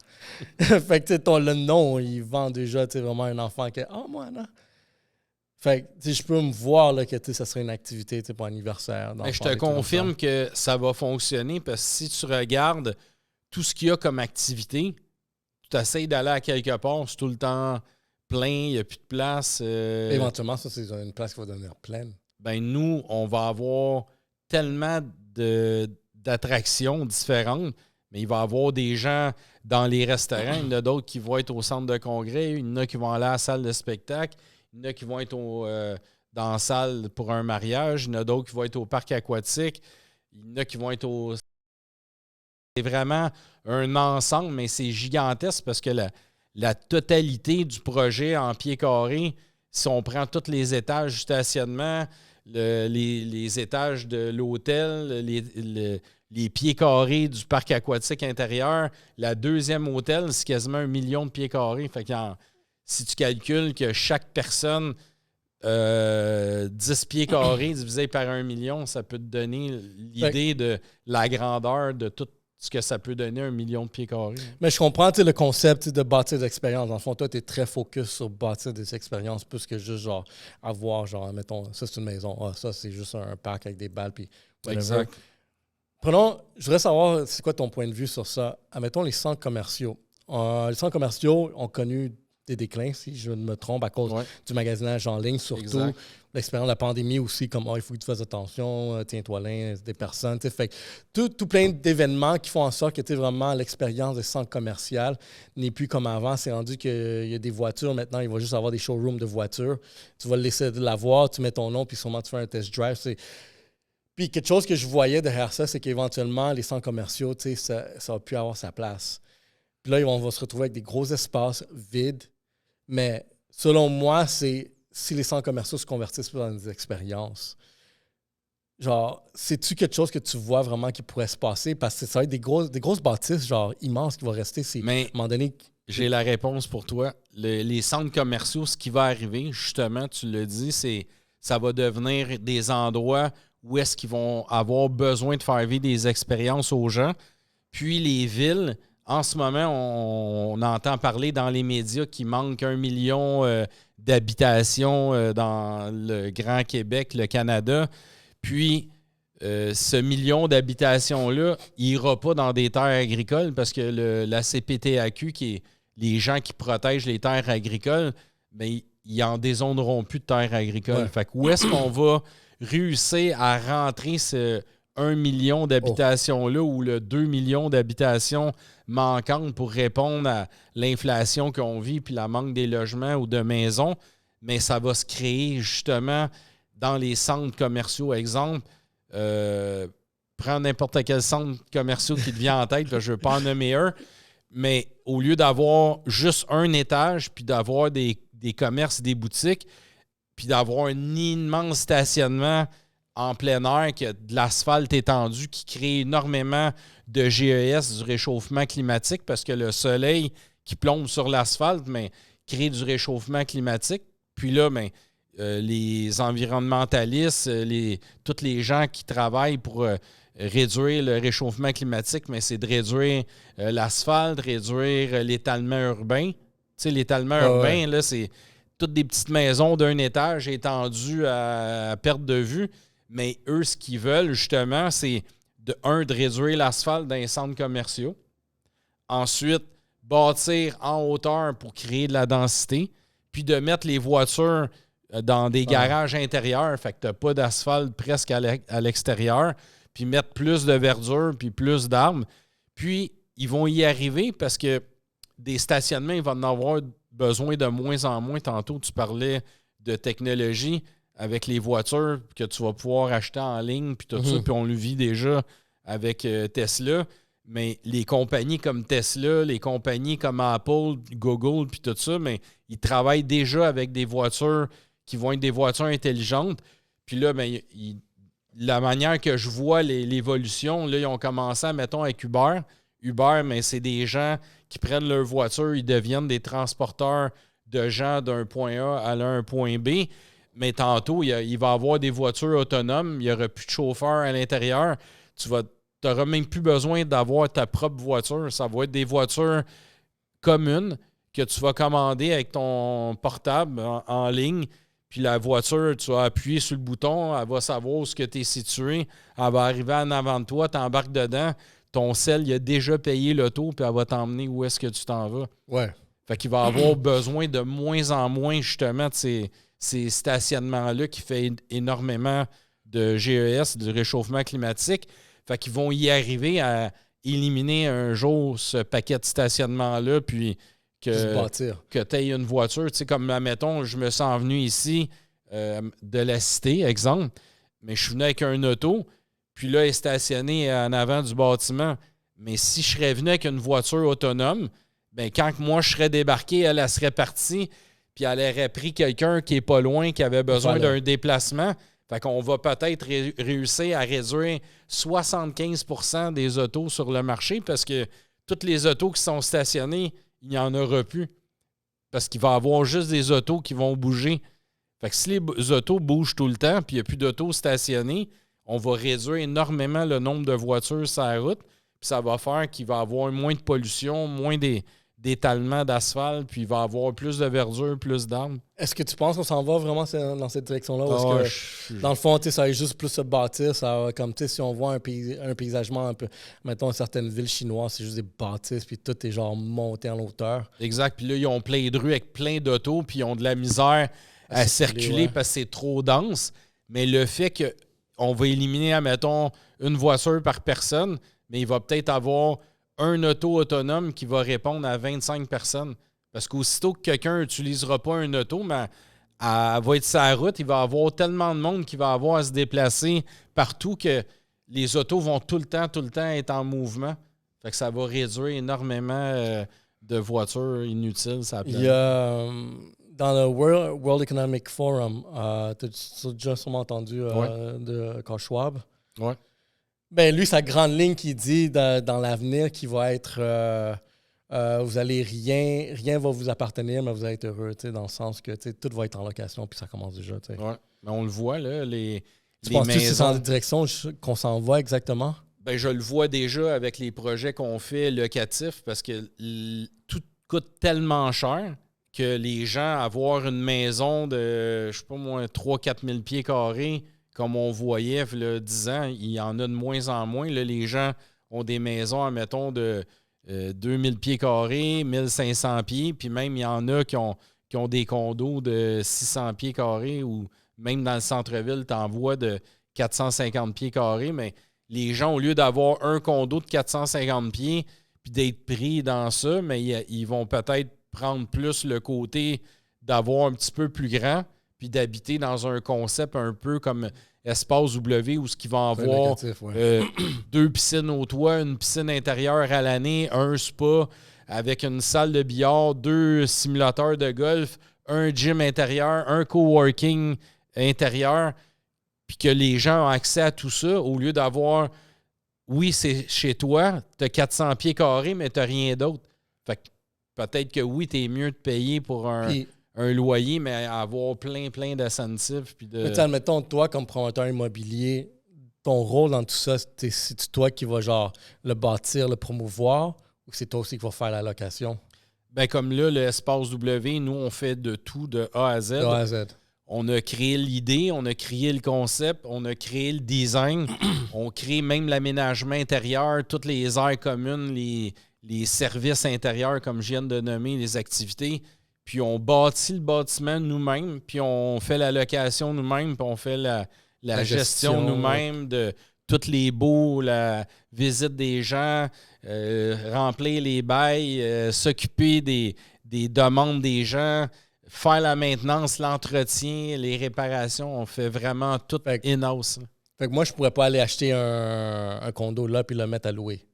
Fait que le nom, il vend déjà vraiment un enfant qui est « Ah, Moana! » Fait que je peux me voir là, que ça serait une activité pour anniversaire. Je te confirme que ça va fonctionner parce que si tu regardes tout ce qu'il y a comme activité, tu essaies d'aller à quelque part, c'est tout le temps plein, il n'y a plus de place. Éventuellement, ça, c'est une place qui va devenir pleine. Ben nous, on va avoir tellement d'attractions différentes, mais il va y avoir des gens dans les restaurants, il y en a d'autres qui vont être au centre de congrès, il y en a qui vont aller à la salle de spectacle, il y en a qui vont être dans la salle pour un mariage, il y en a d'autres qui vont être au parc aquatique, il y en a qui vont être au... C'est vraiment un ensemble, mais c'est gigantesque parce que la totalité du projet en pieds carrés, si on prend tous les étages du stationnement, les étages de l'hôtel, les pieds carrés du parc aquatique intérieur, la deuxième hôtel, c'est quasiment 1 million de pieds carrés. Fait que si tu calcules que chaque personne, 10 pieds carrés divisé par 1 million, ça peut te donner l'idée de la grandeur de tout ce que ça peut donner 1 million de pieds carrés. Mais je comprends le concept de bâtir des expériences. Dans le fond, toi, tu es très focus sur bâtir des expériences plus que juste genre avoir, genre, mettons, ça c'est une maison, ça c'est juste un parc avec des balles. Puis exact. Prenons, je voudrais savoir, c'est quoi ton point de vue sur ça? Admettons les centres commerciaux. Les centres commerciaux ont connu des déclins, si je ne me trompe, à cause du magasinage en ligne, surtout. Exact. L'expérience de la pandémie aussi, comme il faut que tu fasses attention, tiens-toi loin des personnes. Fait tout plein d'événements qui font en sorte que vraiment l'expérience des centres commerciaux n'est plus comme avant. C'est rendu qu'il y a des voitures maintenant, il va juste avoir des showrooms de voitures. Tu vas le laisser la voir, tu mets ton nom, puis sûrement tu fais un test drive. Puis quelque chose que je voyais derrière ça, c'est qu'éventuellement, les centres commerciaux, ça va plus avoir sa place. Puis là, on va se retrouver avec des gros espaces vides. Mais selon moi, c'est si les centres commerciaux se convertissent dans des expériences. Genre, c'est-tu quelque chose que tu vois vraiment qui pourrait se passer? Parce que ça va être des grosses bâtisses, genre, immenses qui vont rester. Mais, à un moment donné... J'ai la réponse pour toi. Les centres commerciaux, ce qui va arriver, justement, tu le dis, c'est ça va devenir des endroits où est-ce qu'ils vont avoir besoin de faire vivre des expériences aux gens. Puis les villes... En ce moment, on entend parler dans les médias qu'il manque 1 million d'habitations dans le Grand Québec, le Canada. Puis, ce million d'habitations-là, il n'ira pas dans des terres agricoles parce que la CPTAQ, qui est les gens qui protègent les terres agricoles, bien, ils n'en dézoneront plus de terres agricoles. Ouais. Fait que où est-ce qu'on va réussir à rentrer ce 1 million d'habitations-là ou le 2 millions d'habitations manquantes pour répondre à l'inflation qu'on vit puis la manque des logements ou de maisons, mais ça va se créer justement dans les centres commerciaux. Exemple, prends n'importe quel centre commercial qui te vient en tête, là, je ne veux pas en nommer un, mais au lieu d'avoir juste un étage puis d'avoir des commerces, des boutiques, puis d'avoir un immense stationnement en plein air, qui a de l'asphalte étendu, qui crée énormément de GES, du réchauffement climatique, parce que le soleil qui plombe sur l'asphalte, mais crée du réchauffement climatique. Puis là, les environnementalistes, tous les gens qui travaillent pour réduire le réchauffement climatique, mais c'est de réduire l'asphalte, réduire l'étalement urbain. Tu sais, l'étalement urbain, là, c'est toutes des petites maisons d'un étage étendues à perte de vue. Mais eux, ce qu'ils veulent, justement, c'est de réduire l'asphalte dans les centres commerciaux. Ensuite, bâtir en hauteur pour créer de la densité. Puis de mettre les voitures dans des garages intérieurs, fait que tu n'as pas d'asphalte presque à l'extérieur. Puis mettre plus de verdure, puis plus d'arbres. Puis, ils vont y arriver parce que des stationnements, ils vont en avoir besoin de moins en moins. Tantôt, tu parlais de technologie avec les voitures que tu vas pouvoir acheter en ligne, puis tout ça, puis on le vit déjà avec Tesla. Mais les compagnies comme Tesla, les compagnies comme Apple, Google, puis tout ça, mais ils travaillent déjà avec des voitures qui vont être des voitures intelligentes. Puis là, la manière que je vois l'évolution, là, ils ont commencé, mettons, avec Uber. Uber, mais c'est des gens qui prennent leur voiture, ils deviennent des transporteurs de gens d'un point A à un point B. Mais tantôt, il va y avoir des voitures autonomes, il n'y aura plus de chauffeur à l'intérieur. Tu n'auras même plus besoin d'avoir ta propre voiture. Ça va être des voitures communes que tu vas commander avec ton portable en ligne. Puis la voiture, tu vas appuyer sur le bouton, elle va savoir où est-ce que tu es situé. Elle va arriver en avant de toi, tu embarques dedans, ton sel, il a déjà payé l'auto, puis elle va t'emmener où est-ce que tu t'en vas. Ouais. Fait qu'il va avoir besoin de moins en moins, justement, de ces stationnements-là qui fait énormément de GES, de réchauffement climatique. Fait qu'ils vont y arriver à éliminer un jour ce paquet de stationnement-là, puis que tu aies une voiture. Tu sais, comme, admettons, je me sens venu ici de la cité, exemple, mais je suis venu avec un auto, puis là, elle est stationnée en avant du bâtiment. Mais si je serais venu avec une voiture autonome, ben quand moi, je serais débarqué, elle serait partie, puis elle aurait pris quelqu'un qui n'est pas loin, qui avait besoin d'un déplacement. Fait qu'on va peut-être réussir à réduire 75% des autos sur le marché parce que toutes les autos qui sont stationnées, il n'y en aura plus. Parce qu'il va y avoir juste des autos qui vont bouger. Fait que si les autos bougent tout le temps puis il n'y a plus d'autos stationnées, on va réduire énormément le nombre de voitures sur la route. Puis ça va faire qu'il va y avoir moins de pollution, moins d'étalement d'asphalte, puis il va y avoir plus de verdure, plus d'arbres. Est-ce que tu penses qu'on s'en va vraiment dans cette direction-là? Ou est-ce que, dans le fond, ça va juste plus se bâtir? Ça va, comme si on voit un paysagement un peu, mettons, certaines villes chinoises, c'est juste des bâtisses, puis tout est genre monté en hauteur. Exact. Puis là, ils ont plein de rues avec plein d'autos, puis ils ont de la misère à circuler parce que c'est trop dense. Mais le fait qu'on va éliminer, admettons, une voiture par personne, mais il va peut-être avoir un auto autonome qui va répondre à 25 personnes. Parce qu'aussitôt que quelqu'un n'utilisera pas un auto, mais elle va être sur la route, il va y avoir tellement de monde qui va avoir à se déplacer partout que les autos vont tout le temps être en mouvement. Fait que ça va réduire énormément de voitures inutiles. Il y a, dans le World Economic Forum, tu as déjà sûrement entendu de Klaus Schwab. Oui. Ben lui, sa grande ligne qui dit dans l'avenir qui va être vous allez rien va vous appartenir, mais vous allez être heureux, dans le sens que tout va être en location, puis ça commence déjà. Oui, mais on le voit, là, tu penses-tu que c'est dans la direction qu'on s'en va exactement? Ben, je le vois déjà avec les projets qu'on fait locatifs, parce que tout coûte tellement cher que les gens, avoir une maison de, je sais pas moi, 3-4 000 pieds carrés, comme on voyait il y a 10 ans, il y en a de moins en moins. Là, les gens ont des maisons, admettons, de 2000 pieds carrés, 1500 pieds, puis même il y en a qui ont des condos de 600 pieds carrés ou même dans le centre-ville, tu en vois de 450 pieds carrés, mais les gens, au lieu d'avoir un condo de 450 pieds puis d'être pris dans ça, mais ils vont peut-être prendre plus le côté d'avoir un petit peu plus grand puis d'habiter dans un concept un peu comme Espace W où ce qui va avoir 2 piscines au toit, une piscine intérieure à l'année, un spa avec une salle de billard, 2 simulateurs de golf, un gym intérieur, un coworking intérieur, puis que les gens ont accès à tout ça au lieu d'avoir, oui, c'est chez toi, tu as 400 pieds carrés, mais tu n'as rien d'autre. Fait que peut-être que oui, tu es mieux de payer pour un loyer, mais avoir plein d'incentives. Mais admettons, toi, comme promoteur immobilier, ton rôle dans tout ça, c'est toi qui vas genre le bâtir, le promouvoir, ou c'est toi aussi qui vas faire la location? Ben comme là, l'Espace W, nous, on fait de tout, de A à Z. De A à Z. On a créé l'idée, on a créé le concept, on a créé le design, on crée même l'aménagement intérieur, toutes les aires communes, les services intérieurs, comme je viens de nommer, les activités. Puis on bâtit le bâtiment nous-mêmes, puis on fait la location nous-mêmes, puis on fait la gestion nous-mêmes de tous les baux, la visite des gens, remplir les bails, s'occuper des demandes des gens, faire la maintenance, l'entretien, les réparations. On fait vraiment tout in-house. Fait que moi, je pourrais pas aller acheter un condo là puis le mettre à louer.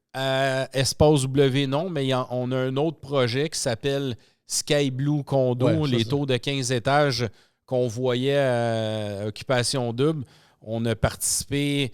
Espace W, non, mais on a un autre projet qui s'appelle Sky Blue Condo, les taux de 15 étages qu'on voyait à Occupation Double. On a participé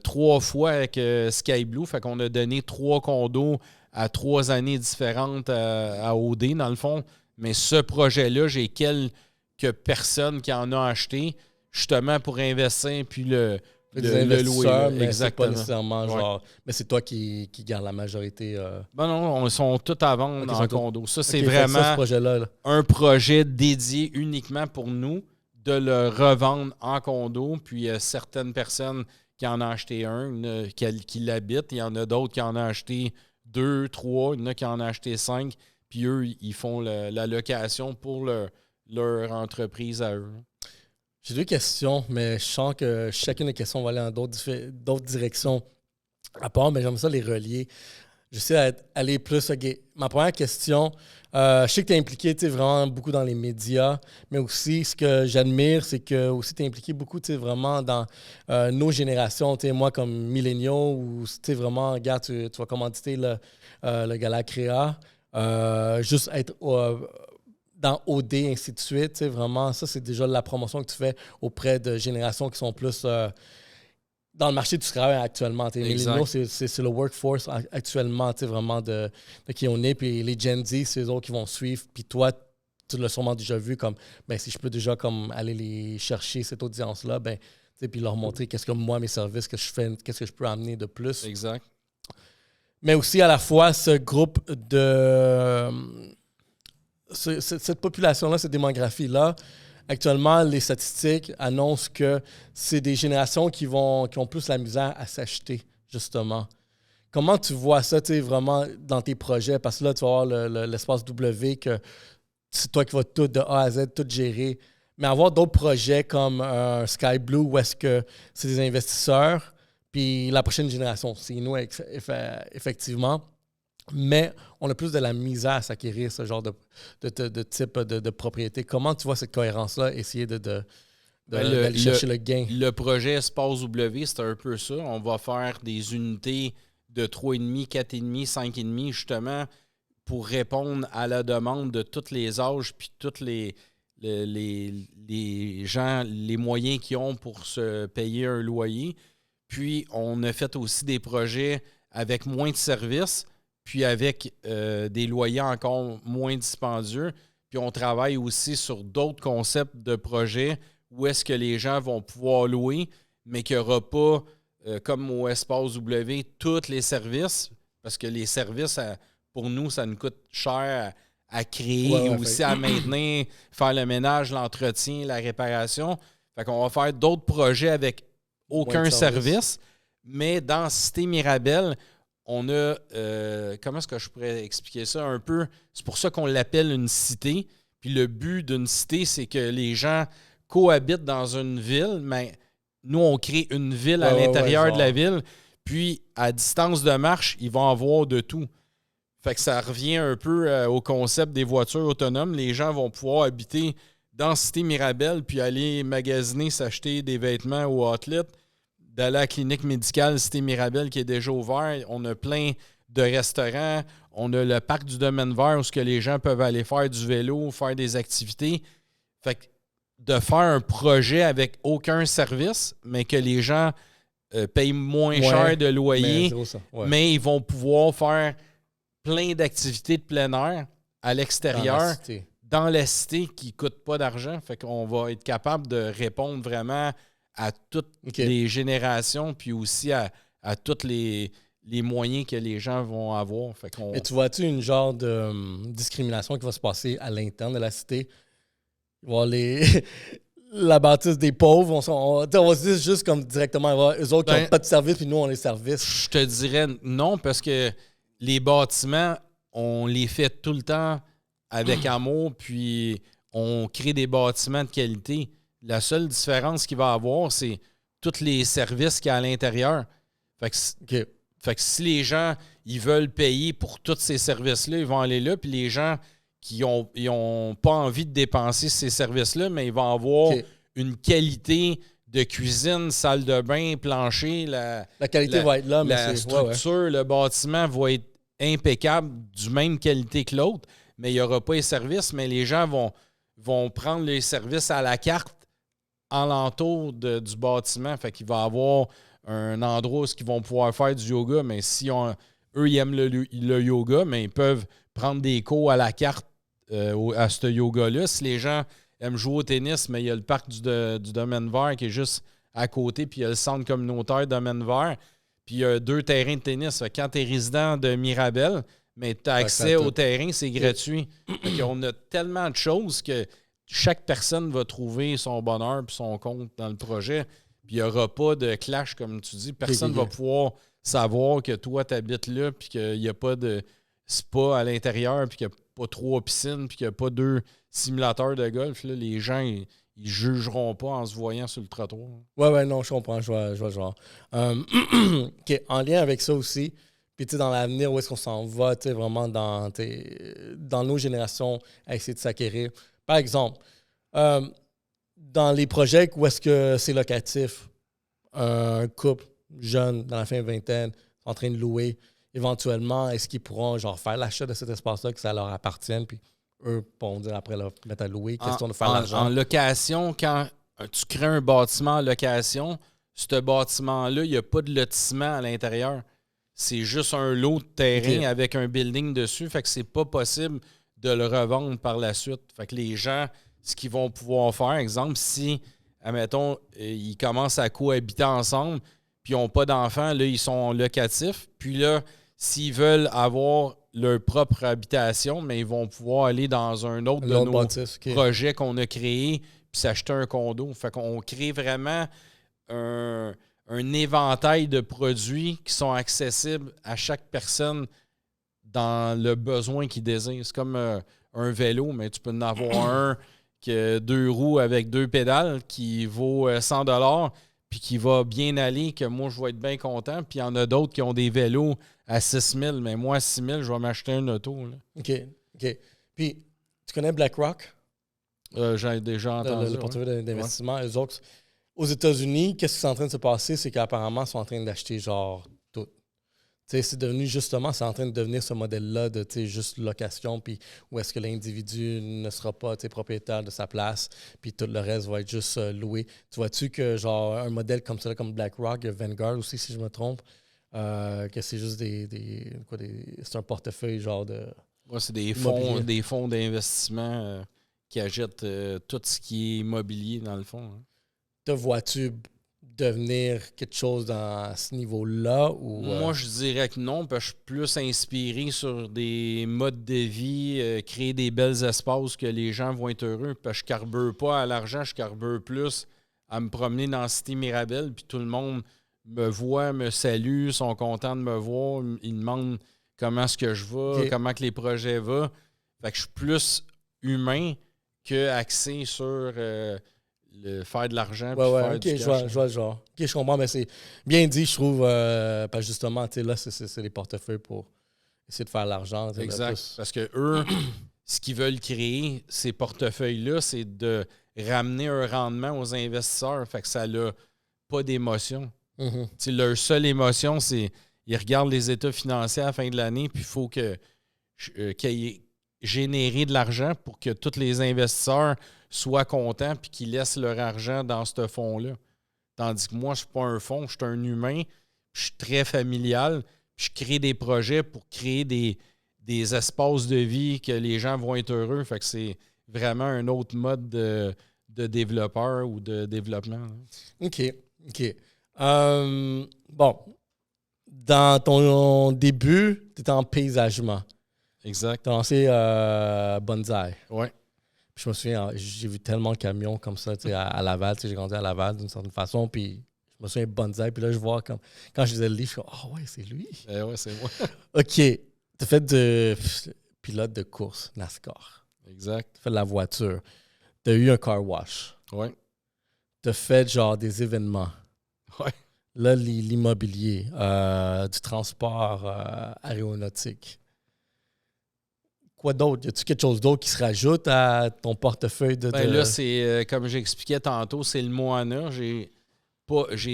3 fois avec Sky Blue, fait qu'on a donné 3 condos à 3 années différentes à OD, dans le fond. Mais ce projet-là, j'ai quelques personnes qui en ont acheté, justement pour investir puis le louer. Mais c'est pas nécessairement genre... Mais c'est toi qui garde la majorité. Ben non, ils sont tous à vendre en condo. Ça, c'est vraiment ce projet-là, un projet dédié uniquement pour nous de le revendre en condo. Puis il y a certaines personnes qui en ont acheté un, qui l'habitent. Il y en a d'autres qui en ont acheté 2, 3. Il y en a qui en ont acheté 5. Puis eux, ils font la location pour leur entreprise à eux. J'ai 2 questions, mais je sens que chacune des questions va aller dans d'autres directions à part, mais j'aime ça les relier. J'essaie d'aller plus. OK. Ma première question, je sais que tu es impliqué vraiment beaucoup dans les médias, mais aussi ce que j'admire, c'est que aussi tu es impliqué beaucoup vraiment dans nos générations. Moi, comme milléniaux, ou vraiment, regarde, tu vas commanditer le Gala Créa, juste être dans OD, ainsi de suite. Vraiment, ça, c'est déjà la promotion que tu fais auprès de générations qui sont plus dans le marché du travail actuellement. Les milléniaux, c'est le workforce actuellement, vraiment de qui on est. Puis les Gen Z, c'est eux autres qui vont suivre. Puis toi, tu l'as sûrement déjà vu comme, ben si je peux déjà comme aller les chercher, cette audience-là, ben puis leur montrer qu'est-ce que moi, mes services que je fais, qu'est-ce que je peux amener de plus. Exact. Mais aussi, à la fois, ce groupe de... cette population-là, cette démographie-là, actuellement, les statistiques annoncent que c'est des générations qui ont plus la misère à s'acheter, justement. Comment tu vois ça, vraiment, dans tes projets? Parce que là, tu vas avoir l'espace W, que c'est toi qui vas tout, de A à Z, tout gérer. Mais avoir d'autres projets comme Sky Blue, où est-ce que c'est des investisseurs, puis la prochaine génération, c'est nous, effectivement. Mais on a plus de la misère à s'acquérir ce genre de type de propriété. Comment tu vois cette cohérence-là, essayer d'aller chercher le gain? Le projet Espace W, c'est un peu ça. On va faire des unités de 3,5, 4,5, 5,5, justement, pour répondre à la demande de tous les âges puis tous les gens, les moyens qu'ils ont pour se payer un loyer. Puis, on a fait aussi des projets avec moins de services, puis avec des loyers encore moins dispendieux. Puis on travaille aussi sur d'autres concepts de projets où est-ce que les gens vont pouvoir louer, mais qu'il n'y aura pas, comme au Espace W, tous les services, parce que les services, pour nous, ça nous coûte cher à créer, aussi à maintenir, faire le ménage, l'entretien, la réparation. Fait qu'on va faire d'autres projets avec aucun service, mais dans Cité Mirabel, on a, comment est-ce que je pourrais expliquer ça un peu? C'est pour ça qu'on l'appelle une cité. Puis le but d'une cité, c'est que les gens cohabitent dans une ville, mais nous, on crée une ville à l'intérieur de la ville. Puis, à distance de marche, ils vont avoir de tout. Fait que ça revient un peu au concept des voitures autonomes. Les gens vont pouvoir habiter dans Cité Mirabel, puis aller magasiner, s'acheter des vêtements au outlet, d'aller à la clinique médicale Cité Mirabel qui est déjà ouvert. On a plein de restaurants. On a le parc du Domaine vert où ce que les gens peuvent aller faire du vélo, faire des activités. Fait que de faire un projet avec aucun service, mais que les gens payent moins cher de loyer, mais ils vont pouvoir faire plein d'activités de plein air à l'extérieur, dans la cité qui ne coûtent pas d'argent. Fait qu'on va être capable de répondre vraiment à toutes les générations, puis aussi à tous les moyens que les gens vont avoir. Fait qu'on... Et tu vois-tu une genre de discrimination qui va se passer à l'interne de la cité? Voir la bâtisse des pauvres, on va se dire juste comme directement, eux autres qui n'ont pas de service, puis nous, on a les services. Je te dirais non, parce que les bâtiments, on les fait tout le temps avec amour, puis on crée des bâtiments de qualité. La seule différence qu'il va y avoir, c'est tous les services qu'il y a à l'intérieur. Fait que si les gens ils veulent payer pour tous ces services-là, ils vont aller là, puis les gens qui ont pas envie de dépenser ces services-là, mais ils vont avoir une qualité de cuisine, salle de bain, plancher. La qualité va être là, mais la structure, le bâtiment va être impeccable, du même qualité que l'autre, mais il n'y aura pas les services, mais les gens vont prendre les services à la carte en l'entour du bâtiment. Fait qu'il va y avoir un endroit où ils vont pouvoir faire du yoga, mais si eux, ils aiment le yoga, mais ils peuvent prendre des cours à la carte à ce yoga-là. Si les gens aiment jouer au tennis, mais il y a le parc du Domaine vert qui est juste à côté, puis il y a le centre communautaire Domaine vert, puis il y a 2 terrains de tennis. Fait que quand tu es résident de Mirabel, mais tu as accès au terrain, c'est gratuit. On a tellement de choses que chaque personne va trouver son bonheur et son compte dans le projet. Puis il n'y aura pas de clash, comme tu dis. Personne ne va pouvoir savoir que toi, tu habites là, puis qu'il n'y a pas de spa à l'intérieur, puis qu'il n'y a pas 3 piscines, puis qu'il n'y a pas 2 simulateurs de golf. Là, les gens, ils jugeront pas en se voyant sur le trottoir. Ouais, non, je comprends, je vois le genre. OK, en lien avec ça aussi, puis tu sais, dans l'avenir, où est-ce qu'on s'en va, tu sais, vraiment dans nos générations, à essayer de s'acquérir. Par exemple, dans les projets où est-ce que c'est locatif, un couple jeune, dans la fin vingtaine, en train de louer, éventuellement, est-ce qu'ils pourront genre faire l'achat de cet espace-là, que ça leur appartienne, puis eux pourront dire après leur mettre à louer, question de faire l'argent. En location, quand tu crées un bâtiment en location, ce bâtiment-là, il n'y a pas de lotissement à l'intérieur. C'est juste un lot de terrain avec un building dessus. Fait que c'est pas possible de le revendre par la suite. Fait que les gens, ce qu'ils vont pouvoir faire, exemple, si, admettons, ils commencent à cohabiter ensemble, puis ils n'ont pas d'enfants, là, ils sont locatifs. Puis là, s'ils veulent avoir leur propre habitation, mais ils vont pouvoir aller dans un autre de nos projets qu'on a créés puis s'acheter un condo. Fait qu'on crée vraiment un éventail de produits qui sont accessibles à chaque personne dans le besoin qu'ils désirent. C'est comme un vélo, mais tu peux en avoir un qui a 2 roues avec 2 pédales qui vaut 100$, puis qui va bien aller, que moi, je vais être bien content. Puis il y en a d'autres qui ont des vélos à 6 000, mais moi, à 6 000, je vais m'acheter un auto. Là. OK. Puis, tu connais BlackRock? J'ai déjà entendu. Le portefeuille d'investissement. Eux autres, aux États-Unis, qu'est-ce qui est en train de se passer? C'est qu'apparemment, ils sont en train d'acheter genre tout. C'est devenu justement, c'est en train de devenir ce modèle-là de juste location, puis où est-ce que l'individu ne sera pas propriétaire de sa place, puis tout le reste va être juste loué. Tu vois-tu que genre un modèle comme ça, comme BlackRock, Vanguard aussi, si je me trompe, que c'est juste c'est un portefeuille genre de... Ouais, c'est des fonds d'investissement qui achètent tout ce qui est immobilier dans le fond. Hein. Te vois-tu devenir quelque chose dans ce niveau-là? Ou, Moi, je dirais que non, parce que je suis plus inspiré sur des modes de vie, créer des belles espaces que les gens vont être heureux. Parce que je carbure pas à l'argent, je carbure plus à me promener dans la cité Mirabel, puis tout le monde me voit, me salue, sont contents de me voir, ils me demandent comment est-ce que je vais, comment que les projets vont. Fait que je suis plus humain que axé sur... faire de l'argent puis faire du cash. Je vois le genre. OK, je comprends, mais c'est bien dit, je trouve, parce que justement, là, c'est les portefeuilles pour essayer de faire l'argent. Exact. Parce que eux, ce qu'ils veulent créer, ces portefeuilles-là, c'est de ramener un rendement aux investisseurs. Fait que ça n'a pas d'émotion. Mm-hmm. Leur seule émotion, c'est ils regardent les états financiers à la fin de l'année, puis il faut qu'il y ait générer de l'argent pour que tous les investisseurs soient contents et qu'ils laissent leur argent dans ce fonds-là. Tandis que moi, je ne suis pas un fonds, je suis un humain, je suis très familial, je crée des projets pour créer des espaces de vie que les gens vont être heureux. Fait que c'est vraiment un autre mode de développeur ou de développement. Hein. OK. Bon, dans ton début, tu étais en paysagement. Exact. Tu as lancé Bonsaï. Oui. Je me souviens, j'ai vu tellement de camions comme ça à Laval. J'ai grandi à Laval d'une certaine façon. Puis je me souviens Bonsaï. Puis là, je vois quand je lisais le livre, je suis comme, ah ouais, c'est lui. Ouais, c'est moi. OK. Tu as fait de pilote de course, NASCAR. Exact. Tu as fait de la voiture. Tu as eu un car wash. Oui. Tu as fait genre des événements. Oui. Là, l'immobilier, du transport aéronautique. Quoi d'autre? Y a-t-il quelque chose d'autre qui se rajoute à ton portefeuille de... Là, c'est, comme j'expliquais tantôt, c'est le Moana. J'ai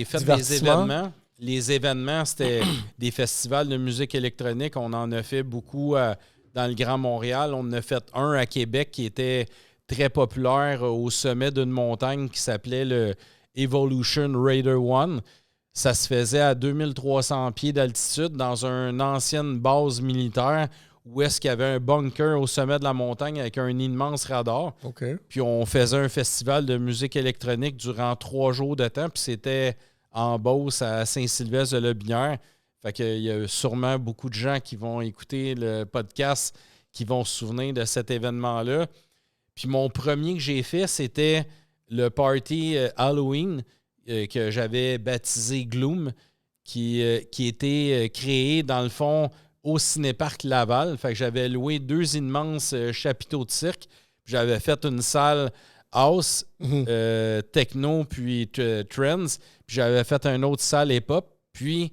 fait des événements. Les événements, c'était des festivals de musique électronique. On en a fait beaucoup dans le Grand Montréal. On en a fait un à Québec qui était très populaire au sommet d'une montagne qui s'appelait le Evolution Raider One. Ça se faisait à 2300 pieds d'altitude dans une ancienne base militaire où est-ce qu'il y avait un bunker au sommet de la montagne avec un immense radar. Okay. Puis on faisait un festival de musique électronique durant 3 jours de temps. Puis c'était en Beauce, à Saint-Sylvestre-de-Lotbinière. Fait qu'il y a sûrement beaucoup de gens qui vont écouter le podcast qui vont se souvenir de cet événement-là. Puis mon premier que j'ai fait, c'était le party Halloween que j'avais baptisé Gloom, qui était créé, dans le fond, au Cinéparc Laval. Fait que j'avais loué 2 immenses chapiteaux de cirque. J'avais fait une salle house, techno, puis trends. Puis j'avais fait une autre salle hip-hop. Puis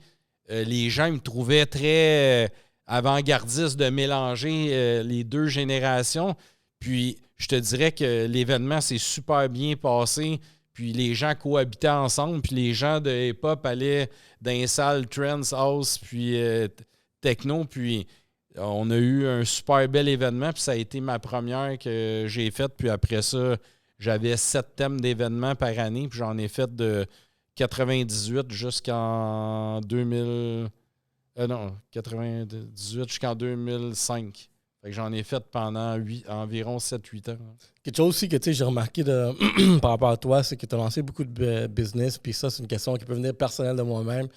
les gens me trouvaient très avant-gardiste de mélanger les 2 générations. Puis je te dirais que l'événement s'est super bien passé. Puis les gens cohabitaient ensemble. Puis les gens de hip-hop allaient dans les salles trends, house, puis techno. Puis on a eu un super bel événement. Puis ça a été ma première que j'ai faite. Puis après ça, j'avais 7 thèmes d'événements par année. Puis j'en ai fait de 98 jusqu'en 2000... non, 98 jusqu'en 2005. Fait que j'en ai fait pendant environ 7-8 ans. Quelque chose aussi que j'ai remarqué par rapport à toi, c'est que tu as lancé beaucoup de business, puis ça, c'est une question qui peut venir personnelle de moi-même.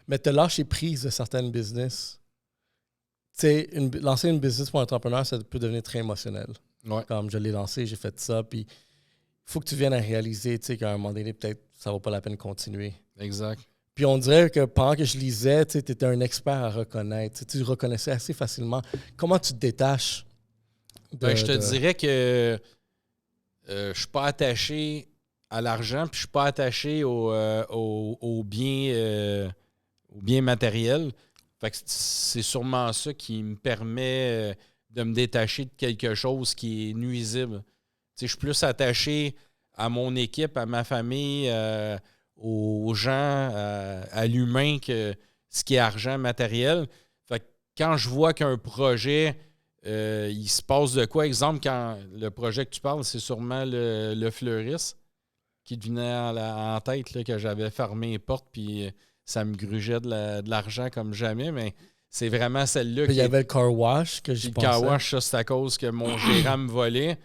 Mais tu as lâché prise de certaines business. Lancer une business pour un entrepreneur, ça peut devenir très émotionnel. Ouais. Comme je l'ai lancé, j'ai fait ça, puis il faut que tu viennes à réaliser qu'à un moment donné, peut-être, ça vaut pas la peine de continuer. Exact. Puis on dirait que pendant que je lisais, tu étais un expert à reconnaître. Tu reconnaissais assez facilement. Comment tu te détaches? Je te dirais que je suis pas attaché à l'argent, puis je suis pas attaché aux biens matériels. Fait que c'est sûrement ça qui me permet de me détacher de quelque chose qui est nuisible. Je suis plus attaché à mon équipe, à ma famille, aux gens, à l'humain que ce qui est argent matériel. Fait que quand je vois qu'un projet, il se passe de quoi? Exemple, quand le projet que tu parles, c'est sûrement le fleuriste qui te venait en tête, là, que j'avais fermé les portes puis ça me grugeait de l'argent comme jamais, mais c'est vraiment celle-là. Il y avait le car wash que j'y pensais. Le car wash, ça, c'est à cause que mon gérant me volait.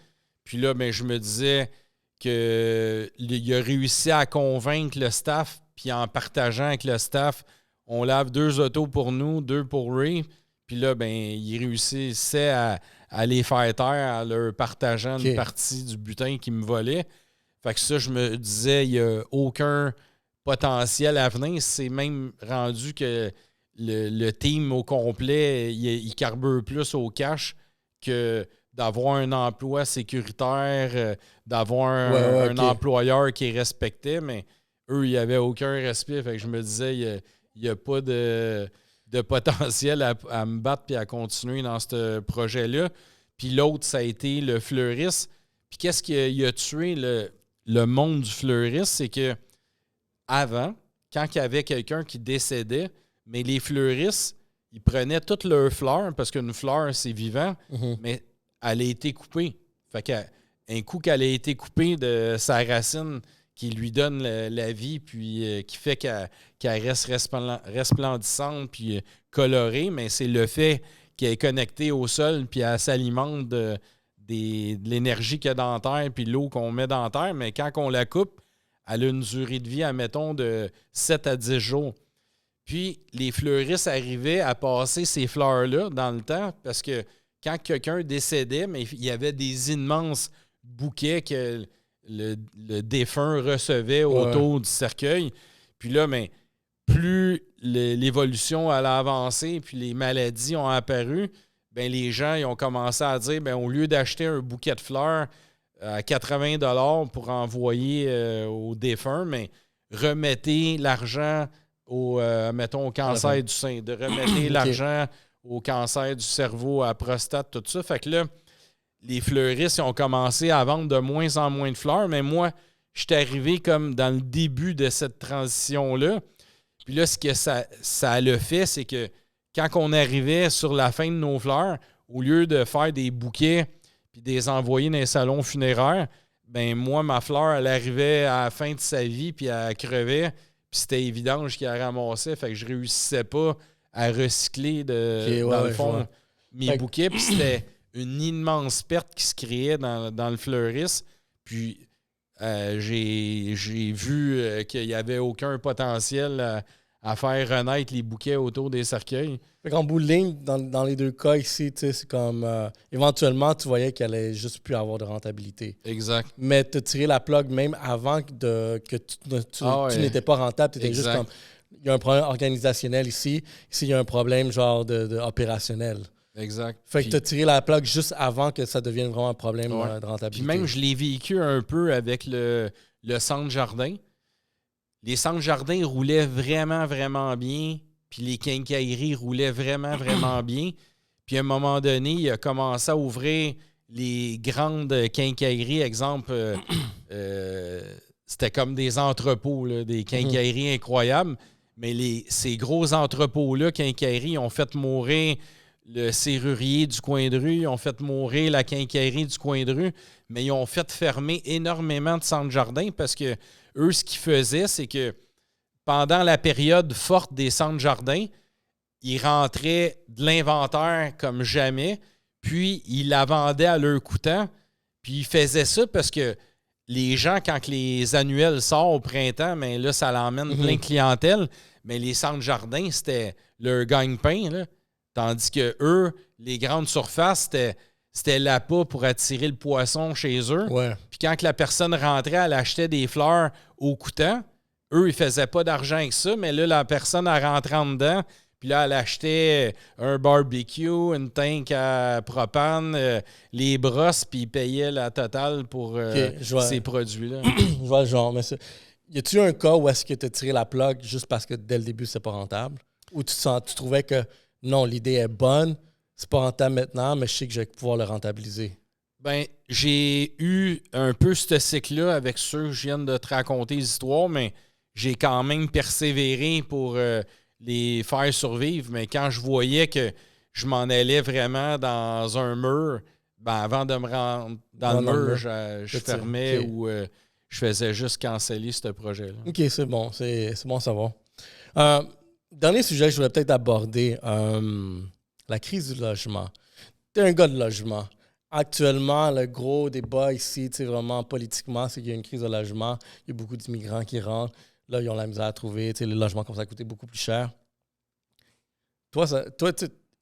Puis là, je me disais qu'il a réussi à convaincre le staff, puis en partageant avec le staff, on lave 2 autos pour nous, 2 pour Ray. Puis là, il réussissait à les faire taire en leur partageant une partie du butin qui me volait. Fait que ça, je me disais, il n'y a aucun potentiel à venir. C'est même rendu que le team au complet, il carbure plus au cash que d'avoir un emploi sécuritaire, d'avoir un employeur qui respectait, mais eux, il n'y avait aucun respect. Fait que je me disais, il n'y a pas de potentiel à me battre et à continuer dans ce projet-là. Puis l'autre, ça a été le fleuriste. Puis qu'est-ce qui a tué le monde du fleuriste? C'est que avant, quand il y avait quelqu'un qui décédait, mais les fleuristes, ils prenaient toutes leurs fleurs, parce qu'une fleur, c'est vivant, mais elle a été coupée. Fait qu'un coup qu'elle a été coupée de sa racine qui lui donne la vie, puis qui fait qu'elle reste resplendissante puis colorée, mais c'est le fait qu'elle est connectée au sol puis elle s'alimente de l'énergie qu'il y a dans la terre puis l'eau qu'on met dans la terre. Mais quand on la coupe, elle a une durée de vie, admettons, de 7 à 10 jours. Puis les fleuristes arrivaient à passer ces fleurs-là dans le temps parce que quand quelqu'un décédait, mais il y avait des immenses bouquets que le défunt recevait autour du cercueil. Puis là, plus l'évolution allait avancer puis les maladies ont apparu, les gens ils ont commencé à dire, au lieu d'acheter un bouquet de fleurs à 80 $ pour envoyer au défunt, remettez l'argent au cancer du sein, de remettre l'argent au cancer du cerveau, à la prostate, tout ça. Fait que là, les fleuristes ils ont commencé à vendre de moins en moins de fleurs, mais moi, je suis arrivé comme dans le début de cette transition-là. Puis là, ce que ça le fait, c'est que quand on arrivait sur la fin de nos fleurs, au lieu de faire des bouquets puis de les envoyer dans les salons funéraires, moi, ma fleur, elle arrivait à la fin de sa vie puis elle crevait. Puis c'était évident qui la ramassait. Fait que je réussissais pas à recycler dans le fond mes bouquets. Puis c'était une immense perte qui se créait dans le fleuriste. Puis j'ai vu qu'il n'y avait aucun potentiel à faire renaître les bouquets autour des cercueils. Fait qu'en bout de ligne, dans les deux cas ici, tu sais, c'est comme éventuellement, tu voyais qu'elle allait juste plus avoir de rentabilité. Exact. Mais tu as tiré la plug même avant que tu n'étais pas rentable. Tu étais juste comme. Il y a un problème organisationnel ici. Ici, il y a un problème genre de opérationnel. Exact. Fait que tu as tiré la plug juste avant que ça devienne vraiment un problème de rentabilité. Puis même, je l'ai vécu un peu avec le centre jardin. Les centres jardins roulaient vraiment, vraiment bien. Puis les quincailleries roulaient vraiment, vraiment bien. Puis à un moment donné, il a commencé à ouvrir les grandes quincailleries. Exemple, c'était comme des entrepôts, là, des quincailleries incroyables. Mais ces gros entrepôts-là, quincailleries, ont fait mourir le serrurier du coin de rue, ils ont fait mourir la quincaillerie du coin de rue, mais ils ont fait fermer énormément de centres jardins parce que eux, ce qu'ils faisaient, c'est que pendant la période forte des centres jardins, ils rentraient de l'inventaire comme jamais, puis ils la vendaient à leur coûtant, puis ils faisaient ça parce que les gens, quand les annuels sortent au printemps, mais là, ça l'emmène plein de clientèle, mais les centres jardins, c'était leur gagne-pain, là. Tandis que eux, les grandes surfaces, c'était l'appât pour attirer le poisson chez eux. Ouais. Puis quand la personne rentrait, elle achetait des fleurs au coûtant. Eux, ils faisaient pas d'argent avec ça, mais là, la personne, elle rentrait en dedans. Puis là, elle achetait un barbecue, une tank à propane, les brosses, puis ils payaient la totale pour ces produits-là. Je vois le genre. Mais y a-tu un cas où est-ce que tu as tiré la plug juste parce que dès le début, c'est pas rentable? Ou tu trouvais que non, l'idée est bonne, c'est pas rentable maintenant, mais je sais que je vais pouvoir le rentabiliser? Ben, j'ai eu un peu ce cycle-là avec ceux que je viens de te raconter les histoires, mais j'ai quand même persévéré pour les faire survivre. Mais quand je voyais que je m'en allais vraiment dans un mur, ben avant de me rendre dans le mur, je fermais ou je faisais juste canceller ce projet-là. OK, c'est bon. C'est bon à savoir. Dernier sujet que je voulais peut-être aborder, la crise du logement. Tu es un gars de logement. Actuellement, le gros débat ici, vraiment politiquement, c'est qu'il y a une crise de logement. Il y a beaucoup d'immigrants qui rentrent. Là, ils ont la misère à trouver. Les logements commencent à coûter beaucoup plus cher. Toi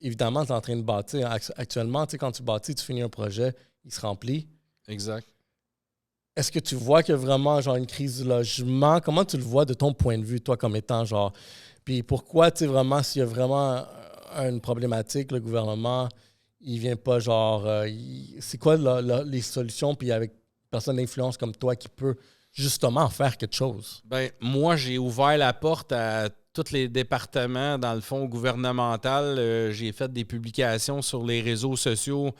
évidemment, tu es en train de bâtir. Actuellement, quand tu bâtis, tu finis un projet, il se remplit. Exact. Est-ce que tu vois qu'il y a vraiment genre, une crise du logement? Comment tu le vois de ton point de vue, toi, comme étant genre... Puis pourquoi, vraiment, s'il y a vraiment une problématique, le gouvernement, il vient pas genre... c'est quoi les solutions, puis avec une personne d'influence comme toi qui peut justement faire quelque chose? Ben, moi, j'ai ouvert la porte à tous les départements, dans le fond, gouvernemental. J'ai fait des publications sur les réseaux sociaux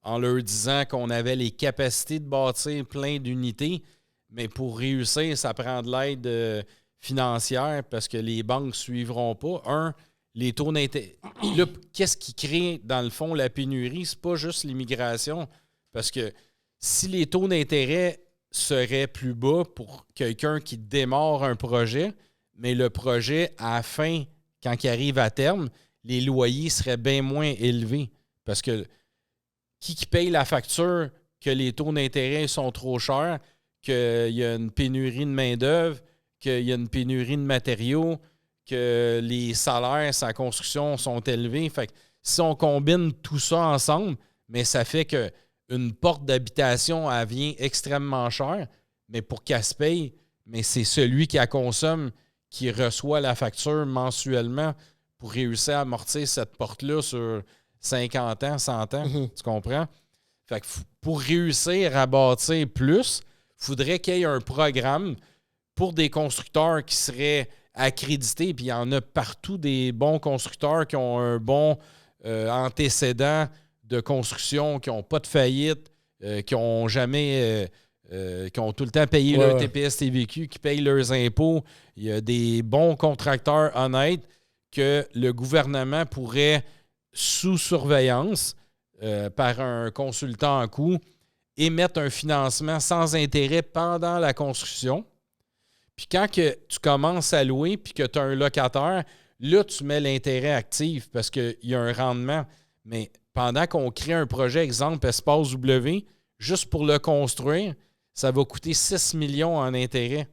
en leur disant qu'on avait les capacités de bâtir plein d'unités, mais pour réussir, ça prend de l'aide financière parce que les banques ne suivront pas. Les taux d'intérêt. Là, qu'est-ce qui crée, dans le fond, la pénurie? C'est pas juste l'immigration. Parce que si les taux d'intérêt seraient plus bas pour quelqu'un qui démarre un projet, mais le projet, à la fin, quand il arrive à terme, les loyers seraient bien moins élevés. Parce que qui paye la facture que les taux d'intérêt sont trop chers, qu'il y a une pénurie de main-d'œuvre, qu'il y a une pénurie de matériaux, que les salaires sa construction sont élevés. Fait que si on combine tout ça ensemble, mais ça fait qu'une porte d'habitation, elle vient extrêmement chère, mais pour qu'elle se paye, mais c'est celui qui la consomme qui reçoit la facture mensuellement pour réussir à amortir cette porte-là sur 50 ans, 100 ans. Tu comprends? Fait que pour réussir à bâtir plus, il faudrait qu'il y ait un programme pour des constructeurs qui seraient accrédités. Puis il y en a partout des bons constructeurs qui ont un bon antécédent de construction, qui n'ont pas de faillite, qui ont jamais... qui ont tout le temps payé leur TPS, TVQ, qui payent leurs impôts. Il y a des bons contracteurs honnêtes que le gouvernement pourrait, sous surveillance, par un consultant en coût, émettre un financement sans intérêt pendant la construction. Puis quand que tu commences à louer puis que tu as un locataire, là, tu mets l'intérêt actif parce qu'il y a un rendement. Mais pendant qu'on crée un projet, exemple Espace W, juste pour le construire, ça va coûter 6 millions en intérêt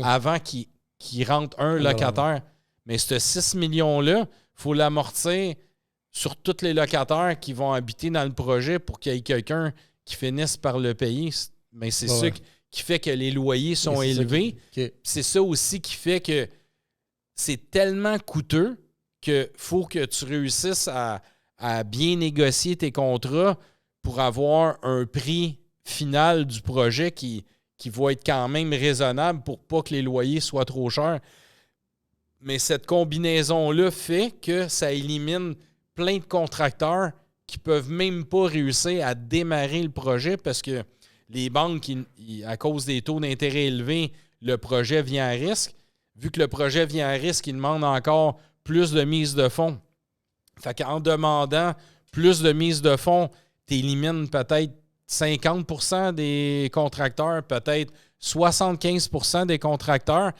avant qu'il rentre un locataire. Mais ce 6 millions-là, il faut l'amortir sur tous les locataires qui vont habiter dans le projet pour qu'il y ait quelqu'un qui finisse par le payer. Mais c'est ça qui fait que les loyers sont élevés. C'est ça aussi qui fait que c'est tellement coûteux qu'il faut que tu réussisses à bien négocier tes contrats pour avoir un prix final du projet qui va être quand même raisonnable pour pas que les loyers soient trop chers. Mais cette combinaison-là fait que ça élimine plein de contracteurs qui peuvent même pas réussir à démarrer le projet parce que les banques, à cause des taux d'intérêt élevés, le projet vient à risque. Vu que le projet vient à risque, il demande encore plus de mise de fonds. Fait qu'en demandant plus de mise de fonds, tu élimines peut-être 50% des contracteurs, peut-être 75% des contracteurs,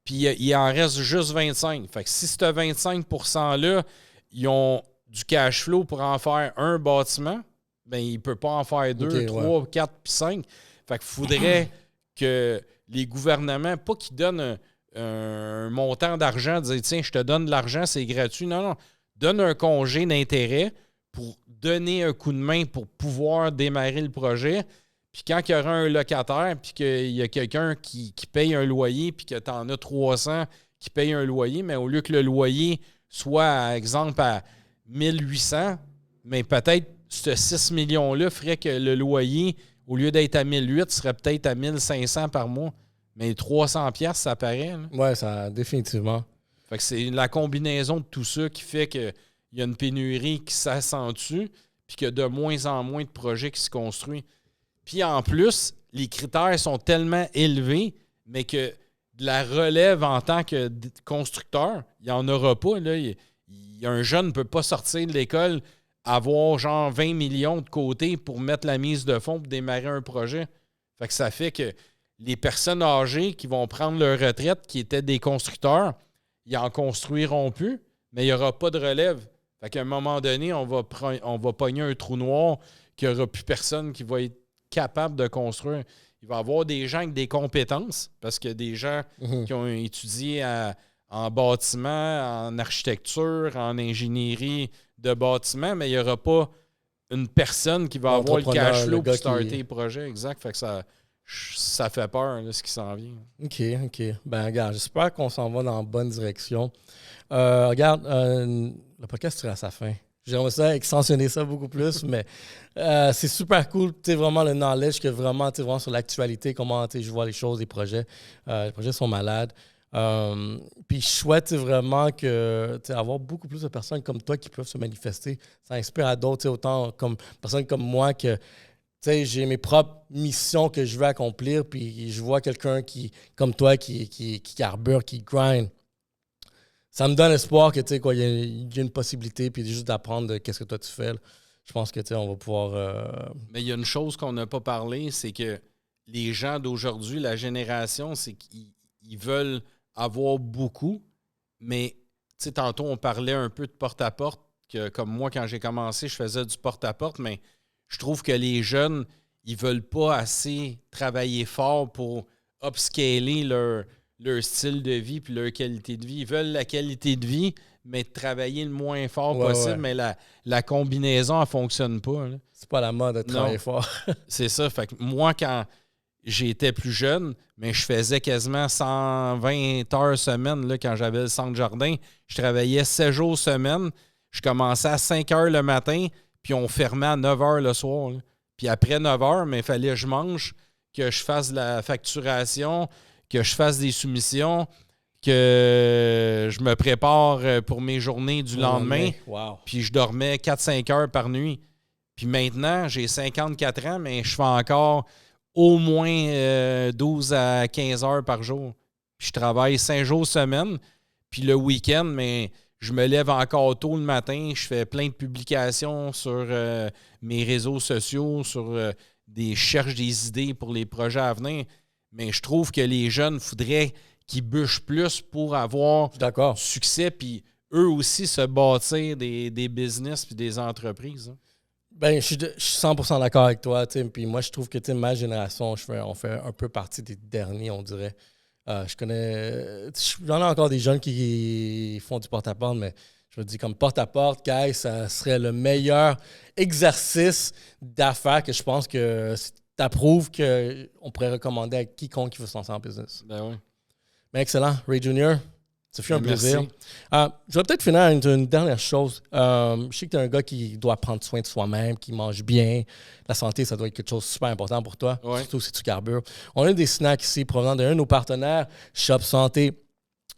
puis il en reste juste 25%. Fait que si ce 25%-là, ils ont du cash flow pour en faire un bâtiment, bien, il ne peut pas en faire 2, 3, 4 puis 5. Fait qu'il faudrait que les gouvernements, pas qu'ils donnent un montant d'argent, dire tiens, je te donne de l'argent, c'est gratuit. Non. Donne un congé d'intérêt pour donner un coup de main pour pouvoir démarrer le projet. Puis quand il y aura un locataire, puis qu'il y a quelqu'un qui paye un loyer, puis que tu en as 300 qui payent un loyer, mais au lieu que le loyer soit, par exemple, à 1800, mais peut-être ce 6 millions-là ferait que le loyer, au lieu d'être à 1008, serait peut-être à 1500 par mois. Mais 300$, ça paraît. Oui, ça, définitivement. Fait que c'est la combinaison de tout ça qui fait qu'il y a une pénurie qui s'accentue puis qu'il y a de moins en moins de projets qui se construisent. Puis en plus, les critères sont tellement élevés, mais que de la relève en tant que constructeur, il n'y en aura pas. Là. Un jeune ne peut pas sortir de l'école, avoir genre 20 millions de côté pour mettre la mise de fonds pour démarrer un projet. Fait que ça fait que les personnes âgées qui vont prendre leur retraite, qui étaient des constructeurs, ils n'en construiront plus, mais il n'y aura pas de relève. Fait qu'à un moment donné, on va pogner un trou noir qu'il n'y aura plus personne qui va être capable de construire. Il va y avoir des gens avec des compétences, parce qu'il y a des gens qui ont étudié en bâtiment, en architecture, en ingénierie de bâtiment, mais il n'y aura pas une personne qui va avoir le cash flow pour starter le projet. Exact. Fait que ça fait peur, là, ce qui s'en vient. OK. Ben, regarde, j'espère qu'on s'en va dans la bonne direction. Regarde, le podcast tire à sa fin. J'aimerais ça extensionner ça beaucoup plus, mais c'est super cool. Tu sais, vraiment le knowledge que vraiment, tu sais, vraiment sur l'actualité, comment, tu sais, je vois les choses, les projets. Les projets sont malades. Puis je souhaite vraiment que, tu sais, avoir beaucoup plus de personnes comme toi qui peuvent se manifester. Ça inspire à d'autres, tu sais, autant comme personnes comme moi que tu sais, j'ai mes propres missions que je veux accomplir, puis je vois quelqu'un comme toi qui carbure, qui grind. Ça me donne espoir que, tu sais, quoi, il y a une possibilité, puis juste d'apprendre de qu'est-ce que toi tu fais. Là. Je pense que, tu sais, on va pouvoir... Mais il y a une chose qu'on n'a pas parlé, c'est que les gens d'aujourd'hui, la génération, c'est qu'ils veulent avoir beaucoup, mais, tu sais, tantôt, on parlait un peu de porte-à-porte, que comme moi, quand j'ai commencé, je faisais du porte-à-porte, mais je trouve que les jeunes, ils veulent pas assez travailler fort pour upscaler leur style de vie puis leur qualité de vie. Ils veulent la qualité de vie, mais travailler le moins fort possible, mais la combinaison, elle ne fonctionne pas. Là. C'est pas la mode de travailler fort. C'est ça. Fait que moi, quand j'étais plus jeune, mais je faisais quasiment 120 heures semaine là, quand j'avais le centre jardin. Je travaillais 7 jours semaine. Je commençais à 5 heures le matin, puis on fermait à 9 heures le soir. Là. Puis après 9 heures, il fallait que je mange, que je fasse de la facturation, que je fasse des soumissions, que je me prépare pour mes journées du lendemain. Wow. Puis je dormais 4-5 heures par nuit. Puis maintenant, j'ai 54 ans, mais je fais encore au moins 12 à 15 heures par jour. Puis je travaille 5 jours semaine. Puis le week-end, mais je me lève encore tôt le matin. Je fais plein de publications sur mes réseaux sociaux, je cherche des idées pour les projets à venir. Mais je trouve que les jeunes, il faudrait qu'ils bûchent plus pour avoir du succès, puis eux aussi se bâtir des business puis des entreprises. Hein. Ben, je suis 100% d'accord avec toi. Puis moi, je trouve que ma génération, on fait un peu partie des derniers, on dirait. J'en ai encore des jeunes qui font du porte-à-porte, mais je me dis comme porte-à-porte, guys, ça serait le meilleur exercice d'affaires que je pense que t'approuves qu'on pourrait recommander à quiconque qui veut se lancer en business. Ben oui. Mais excellent. Ray Junior, ça fait un plaisir. Merci. Je vais peut-être finir avec une dernière chose. Je sais que tu es un gars qui doit prendre soin de soi-même, qui mange bien. La santé, ça doit être quelque chose de super important pour toi, Ouais. surtout si tu carbures. On a des snacks ici provenant d'un de nos partenaires, Shop Santé.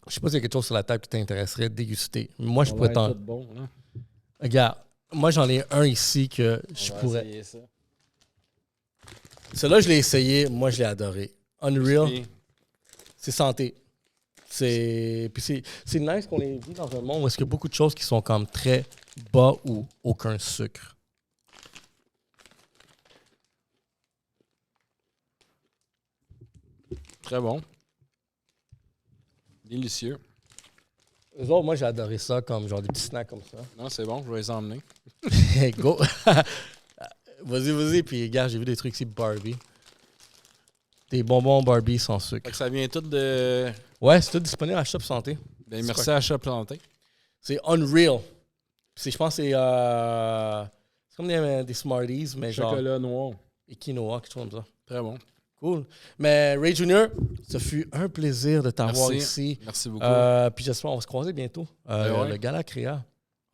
Je ne sais pas s'il y a quelque chose sur la table qui t'intéresserait de déguster. Moi, je pourrais t'en... Bon, hein? Regarde, moi, j'en ai un ici que je pourrais... Essayer ça. Celui-là, je l'ai essayé. Moi, je l'ai adoré. Unreal, Puis, c'est santé. C'est nice qu'on ait vu dans un monde où il y a beaucoup de choses qui sont comme très bas ou aucun sucre. très bon. Délicieux. Eux autres, moi, j'ai adoré ça comme genre des petits snacks comme ça. Non, c'est bon, je vais les emmener. Hey, go! Vas-y. Puis, regarde, j'ai vu des trucs ici Barbie. Des bonbons Barbie sans Fait sucre. que ça vient tout de... Ouais, c'est tout disponible à Shop Santé. Ben, merci à Shop Planté. C'est Unreal. Je pense que c'est comme des Smarties, mais Chocolat genre noir. et quinoa, quelque chose comme ça. Très bon. Cool. Mais Ray Junior, ce fut un plaisir de t'avoir Merci. ici. Merci beaucoup. Puis j'espère qu'on va se croiser bientôt. ouais. Le Gala Créa.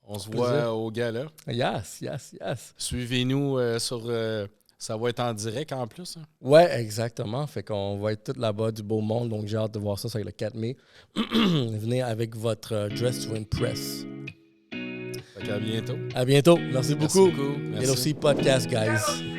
On se plaisir. voit au gala. Yes. Suivez-nous sur... ça va être en direct en plus. Hein? Ouais, exactement. Fait qu'on va être tout là-bas du beau monde. Donc j'ai hâte de voir ça. C'est le 4 mai. Venez avec votre Dress to Impress. Fait qu'à bientôt. À bientôt. Merci beaucoup. Merci beaucoup. Merci. LOC Podcast, guys.